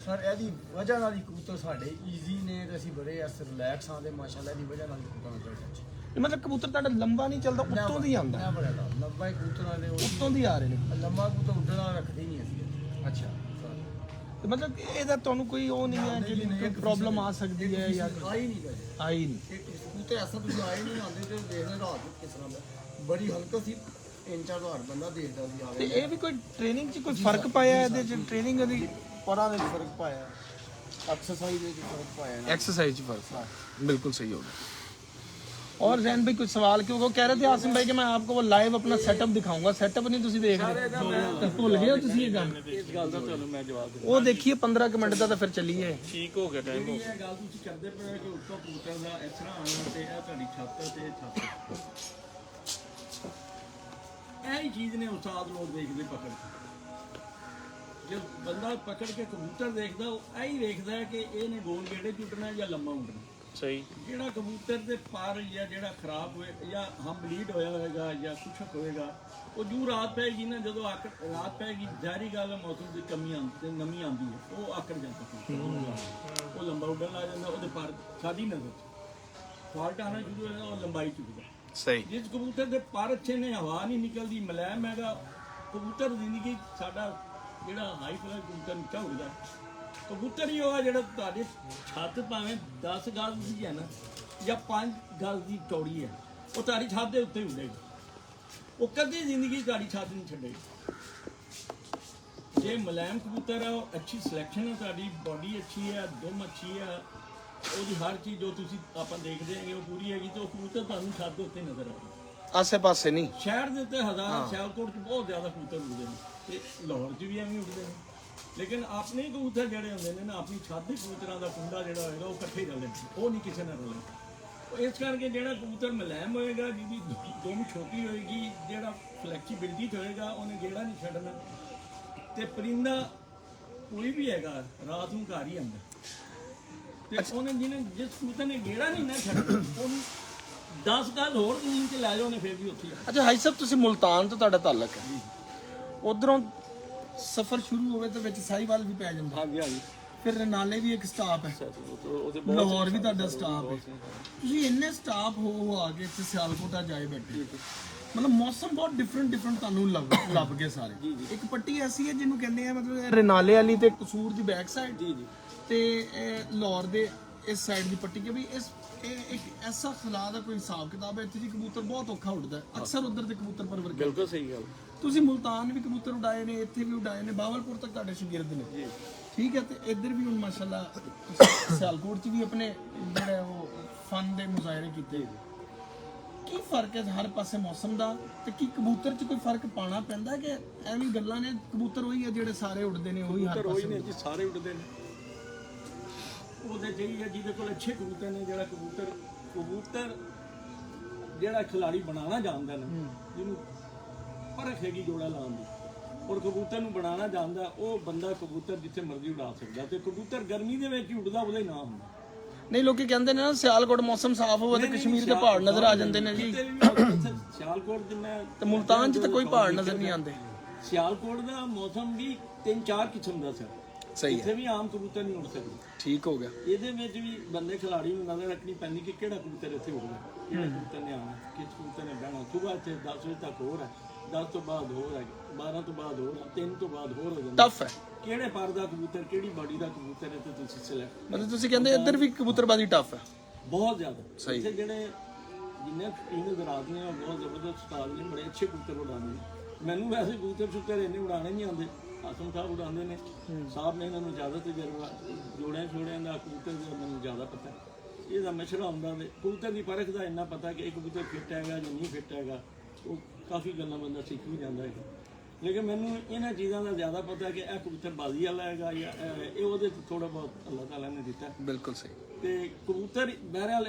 ਸਰ ਇਹਦੀ ਵਜ੍ਹਾ ਨਾਲ ਹੀ ਕਬੂਤਰ ਸਾਡੇ ਈਜ਼ੀ ਨੇ ਤੇ ਅਸੀਂ ਬੜੇ ਰਿਲੈਕਸ ਆਂਦੇ ਮਾਸ਼ਾਅੱਲਾ ਦੀ ਵਜ੍ਹਾ ਨਾਲ ਕਬੂਤਰਾਂ ਦਾ ਇਹ ਮਤਲਬ ਕਬੂਤਰ ਤੁਹਾਡਾ ਲੰਬਾ ਨਹੀਂ ਚੱਲਦਾ, ਉੱਤੋਂ ਦੀ ਆਉਂਦਾ, ਨਾ ਬੜਾ ਲੰਬਾ ਕਬੂਤਰਾਂ ਦੇ ਉੱਤੋਂ ਦੀ ਆ ਰਹੇ ਨੇ। ਲੰਬਾ ਕਬੂਤਰ ਉੱਡਣਾ ਰੱਖਦੇ ਹੀ ਨਹੀਂ ਅਸੀਂ ਅੱਛਾ, ਤੇ ਮਤਲਬ ਇਹਦਾ ਤੁਹਾਨੂੰ ਕੋਈ ਉਹ ਨਹੀਂ ਹੈ ਜਿਹੜੀ ਕੋਈ ਪ੍ਰੋਬਲਮ ਆ ਸਕਦੀ ਹੈ ਜਾਂ ਆਈ ਨਹੀਂ ਗਏ ਆਈ ਨਹੀਂ। ਕਬੂਤਰ ਐਸਾ ਤੁਸੀਂ ਆਏ ਨਹੀਂ ਆਉਂਦੇ ਤੇ ਦੇਖਦੇ ਰਾਤ ਨੂੰ ਕਿਸ ਤਰ੍ਹਾਂ ਦਾ ਬੜੀ ਹਲਕਾ ਸੀ 3-4 ਬੰਦਾ ਦੇਖਦਾ ਸੀ ਤੇ ਆਵੇ ਇਹ ਵੀ ਕੋਈ ਟ੍ਰੇਨਿੰਗ 'ਚ ਕੋਈ ਫਰਕ ਪਾਇਆ ਇਹਦੇ 'ਚ, ਟ੍ਰੇਨਿੰਗ ਦੀ ਪਰਾਂ ਦੇ ਫਰਕ ਪਾਇਆ ਐਕਸਰਸਾਈਜ਼ ਦੇ ਫਰਕ ਪਾਇਆ ਨਾ एक्सरसाइज फर्क, बिल्कुल सही होगा। और जैन भाई कुछ सवाल क्यों वो कह रहे थे आसिम भाई कि मैं आपको वो लाइव अपना सेटअप दिखाऊंगा, सेटअप नहीं तुसी देख रहे भूल गए हो तुसी ये गल। ਇਸ ਗੱਲ ਦਾ ਤੁਹਾਨੂੰ ਮੈਂ ਜਵਾਬ ਦੇ वो देखिए 15 मिनट का तो फिर चलिए। ਠੀਕ ਹੋ ਗਿਆ ਟਾਈਮ ਹੋ ਇਹ ਗੱਲ ਤੁਸੀਂ ਕਰਦੇ ਪਏ ਕਿ ਉੱਤੋਂ ਕਬੂਤਰ ਦਾ ਇਸ ਤਰ੍ਹਾਂ ਆਉਣਾ ਤੇ ਇਹ ਤੁਹਾਡੀ ਛੱਤ ਤੇ ਛੱਤ ਇਹ ਹੀ ਚੀਜ਼ ਨੇ ਉਸਤਾਦ ਲੋਕ ਦੇਖਦੇ ਪਕੜ ਕੇ। ਜੇ ਬੰਦਾ ਪਕੜ ਕੇ ਕਬੂਤਰ ਦੇਖਦਾ ਉਹ ਇਹ ਹੀ ਵੇਖਦਾ ਕਿ ਇਹਨੇ ਗੋਲ ਗੇੜੇ ਝੁੱਟਣਾ ਜਾਂ ਲੰਮਾ ਉੱਡਣਾ। ਸਹੀ ਜਿਹੜਾ ਕਬੂਤਰ ਦੇ ਪਰ ਜਾਂ ਜਿਹੜਾ ਖਰਾਬ ਹੋਏ ਜਾਂ ਹਮ ਬਲੀਡ ਹੋਇਆ ਹੋਏਗਾ ਜਾਂ ਕੁਛ ਹੋਏਗਾ ਉਹ ਜੂ ਰਾਤ ਪੈਗੀ ਨਾ, ਜਦੋਂ ਰਾਤ ਪੈਗੀ ਜ਼ਾਹਰੀ ਗੱਲ ਹੈ ਮੌਸਮ ਦੀ ਕਮੀ ਆਉਂਦੀ ਨਮੀ ਆਉਂਦੀ ਹੈ ਉਹ ਆਕੜ ਜਾਂਦਾ ਉਹ ਲੰਬਾ ਉੱਡਣ ਲੱਗ ਜਾਂਦਾ, ਉਹਦੇ ਪਰ ਸਾਡੀ ਨਜ਼ਰ 'ਚ ਫਾਲਟ ਆਉਣਾ ਸ਼ੁਰੂ ਹੋਇਆ ਉਹ ਲੰਬਾਈ ਚੁੱਕਦਾ। सही ਜਿਸ ਕਬੂਤਰ ਦੇ ਪਰ ਅੱਛੇ ਨੇ ਹਵਾ ਨਹੀਂ ਨਿਕਲਦੀ ਮੁਲਾਇਮ ਹੈਗਾ ਕਬੂਤਰ ਜ਼ਿੰਦਗੀ ਸਾਡਾ ਜਿਹੜਾ ਹਾਈ ਫਲਾਈ ਕਬੂਤਰ ਨਿੱਕਾ ਉੱਡਦਾ ਕਬੂਤਰ ਹੀ ਹੋਗਾ ਜਿਹੜਾ ਤੁਹਾਡੇ ਛੱਤ ਭਾਵੇਂ 10 ਗਜ਼ ਦੀ ਹੈ ਨਾ ਜਾਂ 5 ਗਜ਼ ਦੀ ਚੌੜੀ ਹੈ ਉਹ ਤੁਹਾਡੀ ਛੱਤ ਦੇ ਉੱਤੇ ਉੱਡੇਗਾ, ਉਹ ਕਦੀ ਜ਼ਿੰਦਗੀ ਤੁਹਾਡੀ ਛੱਤ ਨਹੀਂ ਛੱਡੇਗਾ। ਜੇ ਮੁਲਾਇਮ ਕਬੂਤਰ ਹੈ ਉਹ ਅੱਛੀ ਸਿਲੈਕਸ਼ਨ ਹੈ, ਤੁਹਾਡੀ ਬਾਡੀ ਅੱਛੀ ਹੈ, ਦੁਮ ਅੱਛੀ ਹੈ, ਉਹਦੀ ਹਰ ਚੀਜ਼ ਜੋ ਤੁਸੀਂ ਆਪਾਂ ਦੇਖਦੇ ਹੈਗੇ ਉਹ ਪੂਰੀ ਹੈਗੀ ਤੇ ਉਹ ਕਬੂਤਰ ਤੁਹਾਨੂੰ ਛੱਤ ਦੇ ਉੱਤੇ ਨਜ਼ਰ ਆਏਗਾ। आसे पासे नहीं। ਸ਼ਹਿਰ ਦੇ ਉੱਤੇ ਹਜ਼ਾਰਾਂ ਸਿਆਲਕੋਟ 'ਚ ਬਹੁਤ ਜ਼ਿਆਦਾ ਕਬੂਤਰ ਉੱਡਦੇ ਨੇ ਤੇ ਲਾਹੌਰ 'ਚ ਵੀ ਐਵੇਂ ਉੱਡਦੇ ਨੇ, ਲੇਕਿਨ ਆਪਣੇ ਕਬੂਤਰ ਜਿਹੜੇ ਹੁੰਦੇ ਨੇ ਨਾ ਆਪਣੀ ਛੱਤ ਦੇ ਕਬੂਤਰਾਂ ਦਾ ਕੁੰਡਾ ਜਿਹੜਾ ਹੋਏਗਾ ਉਹ ਇਕੱਠੇ ਹੀ ਰਹਿੰਦੇ ਨੇ, ਉਹ ਨਹੀਂ ਕਿਸੇ ਨਾਲ ਰਲਦੇ। ਇਸ ਕਰਕੇ ਜਿਹੜਾ ਕਬੂਤਰ ਮੁਲਾਇਮ ਹੋਏਗਾ, ਜਿਹਦੀ ਦੁਮ ਛੋਟੀ ਹੋਏਗੀ, ਜਿਹੜਾ ਫਲੈਕਸੀਬਿਲਿਟੀ 'ਚ ਹੋਏਗਾ ਉਹਨੇ ਗੇੜਾ ਨਹੀਂ ਛੱਡਣਾ। ਤੇ ਪਰਿੰਦਾ ਕੋਈ ਵੀ ਹੈਗਾ ਰਾਤ ਨੂੰ ਘਰ ਹੀ ਆਉਂਦਾ ਤੇ ਉਹਨੇ ਜਿਸ ਕਬੂਤਰ ਨੇ ਗੇੜਾ ਨਹੀਂ ਨਾ ਛੱਡਣਾ ਉਹਨੂੰ 10 ਗਜ਼ ਹੋਰ ਜ਼ਮੀਨ 'ਚ ਲੈ ਜਾਓ ਉਹਨੇ ਫਿਰ ਵੀ ਉੱਥੇ ਹੀ ਆਉਣਾ। अच्छा हाई साहब तुसी मुल्तान तो ਤੁਹਾਡਾ ਤਾਲੁਕ ਹੈ, ਉਧਰੋਂ ਸਫ਼ਰ ਸ਼ੁਰੂ ਹੋਵੇ ਤੇ ਵਿੱਚ ਸਾਹੀਵਾਲ ਵੀ ਪੈ ਜਾਂਦਾ, ਹਾਂਜੀ ਹਾਂਜੀ ਫਿਰ ਨਾਲੇ ਵੀ ਇੱਕ ਸਟਾਪ ਹੈ, ਉਹਦੇ ਲਾਹੌਰ ਵੀ ਤੁਹਾਡਾ ਸਟਾਪ ਹੈ। ਤੁਸੀਂ ਇੰਨੇ ਸਟਾਪ ਹੋ ਆ ਕੇ ਇੱਥੇ ਸਿਆਲਕੋਟ ਆ ਜਾਏ ਬੈਠੇ, ਮਤਲਬ ਮੌਸਮ ਬਹੁਤ ਡਿਫਰੈਂਟ ਤੁਹਾਨੂੰ ਲੱਭ ਗਏ ਸਾਰੇ। ਇੱਕ ਪੱਟੀ ਐਸੀ ਹੈ ਜਿਹਨੂੰ ਕਹਿੰਦੇ ਆ ਮਤਲਬ ਰਨਾਲੇ ਵਾਲੀ ਤੇ ਕਸੂਰ ਦੀ ਬੈਕ ਸਾਈਡ ਤੇ ਲਾਹੌਰ ਦੇ ਇਸ ਸਾਈਡ ਦੀ ਪੱਟੀ, ਕਿ ਵੀ ਇਹ ਇੱਕ ਐਸਾ ਖਲਾ ਦਾ ਕੋਈ ਹਿਸਾਬ ਕਿਤਾਬ ਹੈ ਇੱਥੇ ਜੀ ਕਬੂਤਰ ਬਹੁਤ ਔਖਾ ਉੱਡਦਾ ਹੈ। ਅਕਸਰ ਉਧਰ ਦੇ ਕਬੂਤਰ ਪਰਵਰ ਕਰਦੇ। ਬਿਲਕੁਲ ਸਹੀ ਗੱਲ। ਤੁਸੀਂ ਮੁਲਤਾਨ ਵੀ ਕਬੂਤਰ ਉਡਾਏ ਨੇ, ਇੱਥੇ ਵੀ ਉਡਾਏ ਨੇ, ਬਾਵਲਪੁਰ ਤੱਕ ਤੁਹਾਡੇ ਸ਼ਾਗਿਰਦ ਨੇ, ਠੀਕ ਹੈ। ਤੇ ਇੱਧਰ ਵੀ ਹੁਣ ਮਾਸ਼ਾਅੱਲਾ ਸਿਆਲਕੋਟ 'ਚ ਵੀ ਆਪਣੇ ਜਿਹੜੇ ਉਹ ਫਨ ਦੇ ਮੁਜ਼ਾਹਰੇ ਕੀਤੇ। ਕੀ ਫਰਕ ਹੈ ਹਰ ਪਾਸੇ ਮੌਸਮ ਦਾ, ਤੇ ਕੀ ਕਬੂਤਰ 'ਚ ਕੋਈ ਫਰਕ ਪਾਣਾ ਪੈਂਦਾ ਕਿ ਐਵੇਂ ਗੱਲਾਂ ਨੇ? ਕਬੂਤਰ ਉਹੀ ਹੈ ਜਿਹੜੇ ਸਾਰੇ ਉੱਡਦੇ ਨੇ, ਉਹੀ ਹਰ ਪਾਸੇ ਨੇ ਜੀ, ਸਾਰੇ ਉੱਡਦੇ ਨੇ। ਉਹਦੇ ਜਿਹੀ ਹੈ ਜਿਹਦੇ ਕੋਲ ਅੱਛੇ ਕਬੂਤਰ ਨੇ, ਜਿਹੜਾ ਕਬੂਤਰ ਜਿਹੜਾ ਖਿਲਾੜੀ ਬਣਾਉਣਾ ਜਾਣਦਾ ਨਾ, ਜਿਹਨੂੰ ਪਰਖ ਹੈਗੀ ਜੋੜਾ ਲਾਉਣ ਦੀ, ਔਰ ਕਬੂਤਰ ਨੂੰ ਬਣਾਉਣਾ ਜਾਣਦਾ, ਉਹ ਬੰਦਾ ਕਬੂਤਰ ਜਿੱਥੇ ਮਰਜ਼ੀ ਉਡਾ ਸਕਦਾ। ਤੇ ਕਬੂਤਰ ਗਰਮੀ ਦੇ ਵਿੱਚ ਹੀ ਉੱਡਦਾ, ਉਹਦਾ ਹੀ ਨਾਂ ਹੁੰਦਾ। ਨਹੀਂ, ਲੋਕੀ ਕਹਿੰਦੇ ਨੇ ਨਾ ਸਿਆਲਕੋਟ ਮੌਸਮ ਸਾਫ਼ ਹੋਵੇ ਤੇ ਕਸ਼ਮੀਰ ਦੇ ਪਹਾੜ ਨਜ਼ਰ ਆ ਜਾਂਦੇ ਨੇ ਜੀ, ਸਿਆਲਕੋਟ ਜਿੰਨਾ ਤੇ ਮੁਲਤਾਨ 'ਚ ਤਾਂ ਕੋਈ ਪਹਾੜ ਨਜ਼ਰ ਨਹੀਂ ਆਉਂਦੇ। ਸਿਆਲਕੋਟ ਦਾ ਮੌਸਮ ਵੀ 3-4 ਕਿਸਮ ਦਾ ਸੀ। ਸਹੀ ਇੱਥੇ ਵੀ ਆਮ ਕਬੂਤਰ ਨਹੀਂ ਉੱਡ ਸਕਦੇ। ਠੀਕ ਹੋ ਗਿਆ। ਇਹਦੇ ਵਿੱਚ ਵੀ ਬੰਦੇ ਖਿਲਾੜੀ ਨੂੰ ਨਜ਼ਰ ਰੱਖਣੀ ਪੈਂਦੀ ਕਿ ਕਿਹੜਾ ਕਬੂਤਰ ਇੱਥੇ ਉੱਡਦਾ, ਕਿਹੜਾ ਕਬੂਤਰ ਨੇ ਆਉਣਾ, ਕਿਸ ਕਬੂਤਰ ਨੇ ਬਹਿਣਾ। ਸੁਬਾਹ ਇੱਥੇ 10 ਵਜੇ ਤੱਕ ਹੋਰ ਹੈ, 10 ਤੋਂ ਬਾਅਦ ਹੋਰ ਹੈ, 12 ਤੋਂ ਬਾਅਦ ਹੋਰ ਹੈ, 3 ਤੋਂ ਬਾਅਦ ਹੋਰ ਹੋ ਜਾਂਦਾ। ਟਫ ਹੈ। ਕਿਹੜੇ ਪਰ ਦਾ ਕਬੂਤਰ, ਕਿਹੜੀ ਬਾਡੀ ਦਾ ਕਬੂਤਰ ਹੈ ਤੇ ਤੁਸੀਂ ਸਿਲੈਕਟ। ਮਤਲਬ ਤੁਸੀਂ ਕਹਿੰਦੇ ਇੱਧਰ ਵੀ ਕਬੂਤਰਬਾਜ਼ੀ ਟਫ ਹੈ ਬਹੁਤ ਜ਼ਿਆਦਾ। ਇੱਥੇ ਜਿਹੜੇ ਜਿੰਨੇ ਟੀਮ ਦਰਾਜ਼ ਨੇ ਉਹ ਬਹੁਤ ਜ਼ਬਰਦਸਤ ਉਸਤਾਦ ਨੇ, ਬੜੇ ਅੱਛੇ ਕਬੂਤਰ ਉਡਾਉਂਦੇ ਨੇ। ਮੈਨੂੰ ਵੈਸੇ ਕਬੂਤਰ ਸ਼ੁੱਤਰ ਇੰਨੇ ਉਡਾਉਣੇ ਨਹੀਂ ਆਉਂਦੇ, ਆਸਮ ਸਾਹਿਬ ਉਡਾਉਂਦੇ ਨੇ। ਸਾਹਿਬ ਨੇ ਇਹਨਾਂ ਨੂੰ ਜ਼ਿਆਦਾ ਤਜਰਬਾ, ਜੋੜਿਆਂ ਛੋੜਿਆਂ ਦਾ ਕਬੂਤਰ ਦਾ ਮੈਨੂੰ ਜ਼ਿਆਦਾ ਪਤਾ। ਇਹਦਾ ਮਸ਼ਹਰਾ ਹੁੰਦਾ ਤੇ ਕਬੂਤਰ ਦੀ ਪਰਖ ਦਾ ਇੰਨਾ ਪਤਾ ਕਿ ਇਹ ਕਬੂਤਰ ਫਿੱਟ ਹੈਗਾ ਜਾਂ ਨਹੀਂ ਫਿੱਟ ਹੈਗਾ, ਉਹ ਕਾਫੀ ਗੱਲਾਂ ਬੰਦਾ ਸਿੱਖ ਵੀ ਜਾਂਦਾ ਹੈ। ਲੇਕਿਨ ਮੈਨੂੰ ਇਹਨਾਂ ਚੀਜ਼ਾਂ ਦਾ ਜ਼ਿਆਦਾ ਪਤਾ ਕਿ ਇਹ ਕਬੂਤਰ ਬਾਜ਼ੀ ਵਾਲਾ ਹੈਗਾ ਜਾਂ ਇਹ ਉਹਦੇ 'ਚ ਥੋੜਾ ਬਹੁਤ ਅੱਲਾਹ ਤਾਲਾ ਨੇ ਦਿੱਤਾ। ਬਿਲਕੁਲ ਸਹੀ। ਤੇ ਕਬੂਤਰ ਬਹਿਰਹਾਲ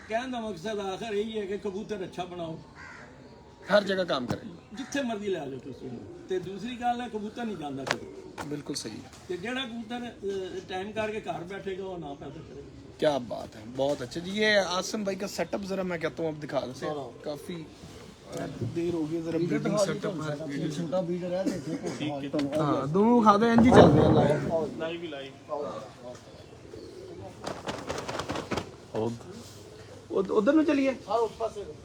ਕਹਿਣ ਦਾ ਮਕਸਦ ਆਖਰ ਇਹੀ ਹੈ ਕਿ ਕਬੂਤਰ ਅੱਛਾ ਬਣਾਓ, ਹਰ ਜਗ੍ਹਾ ਕੰਮ ਕਰੇ, ਜਿੱਥੇ ਮਰਜ਼ੀ ਲੈ ਜਾਓ ਤੁਸੀਂ। ਤੇ ਦੂਸਰੀ ਗੱਲ ਹੈ ਕਬੂਤਰ ਨਹੀਂ ਜਾਂਦਾ ਕਦੇ। ਬਿਲਕੁਲ ਸਹੀ ਹੈ। ਤੇ ਜਿਹੜਾ ਕਬੂਤਰ टाइम करके घर बैठेगा वो ना पैदा करेगा। क्या बात है, बहुत अच्छा जी। ये आसिम भाई का सेटअप जरा मैं कहता हूँ अब दिखा देते हैं। काफी देर हो गई, जरा ब्रीडिंग सेटअप है, ਛੋਟਾ ਬੀਡਰ ਹੈ ਦੇਖੋ। हाँ दोनों खाते हैं जी, चल रहे हैं लाइव। ਲਾਈਵ ਹੀ ਲਾਈਵ। उधर में चलिए,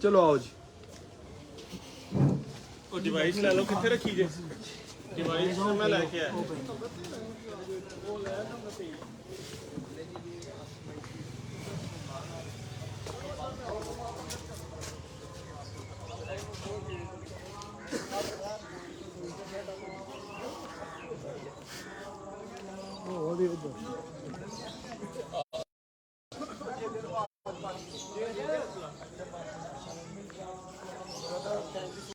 चलो आओ जी। ਉਹ ਡਿਵਾਈਸ ਲੈ ਲਓ, ਕਿੱਥੇ ਰੱਖੀ ਜੇ ਡਿਵਾਈਸ? ਮੈਂ ਲੈ ਕੇ ਆਇਆ।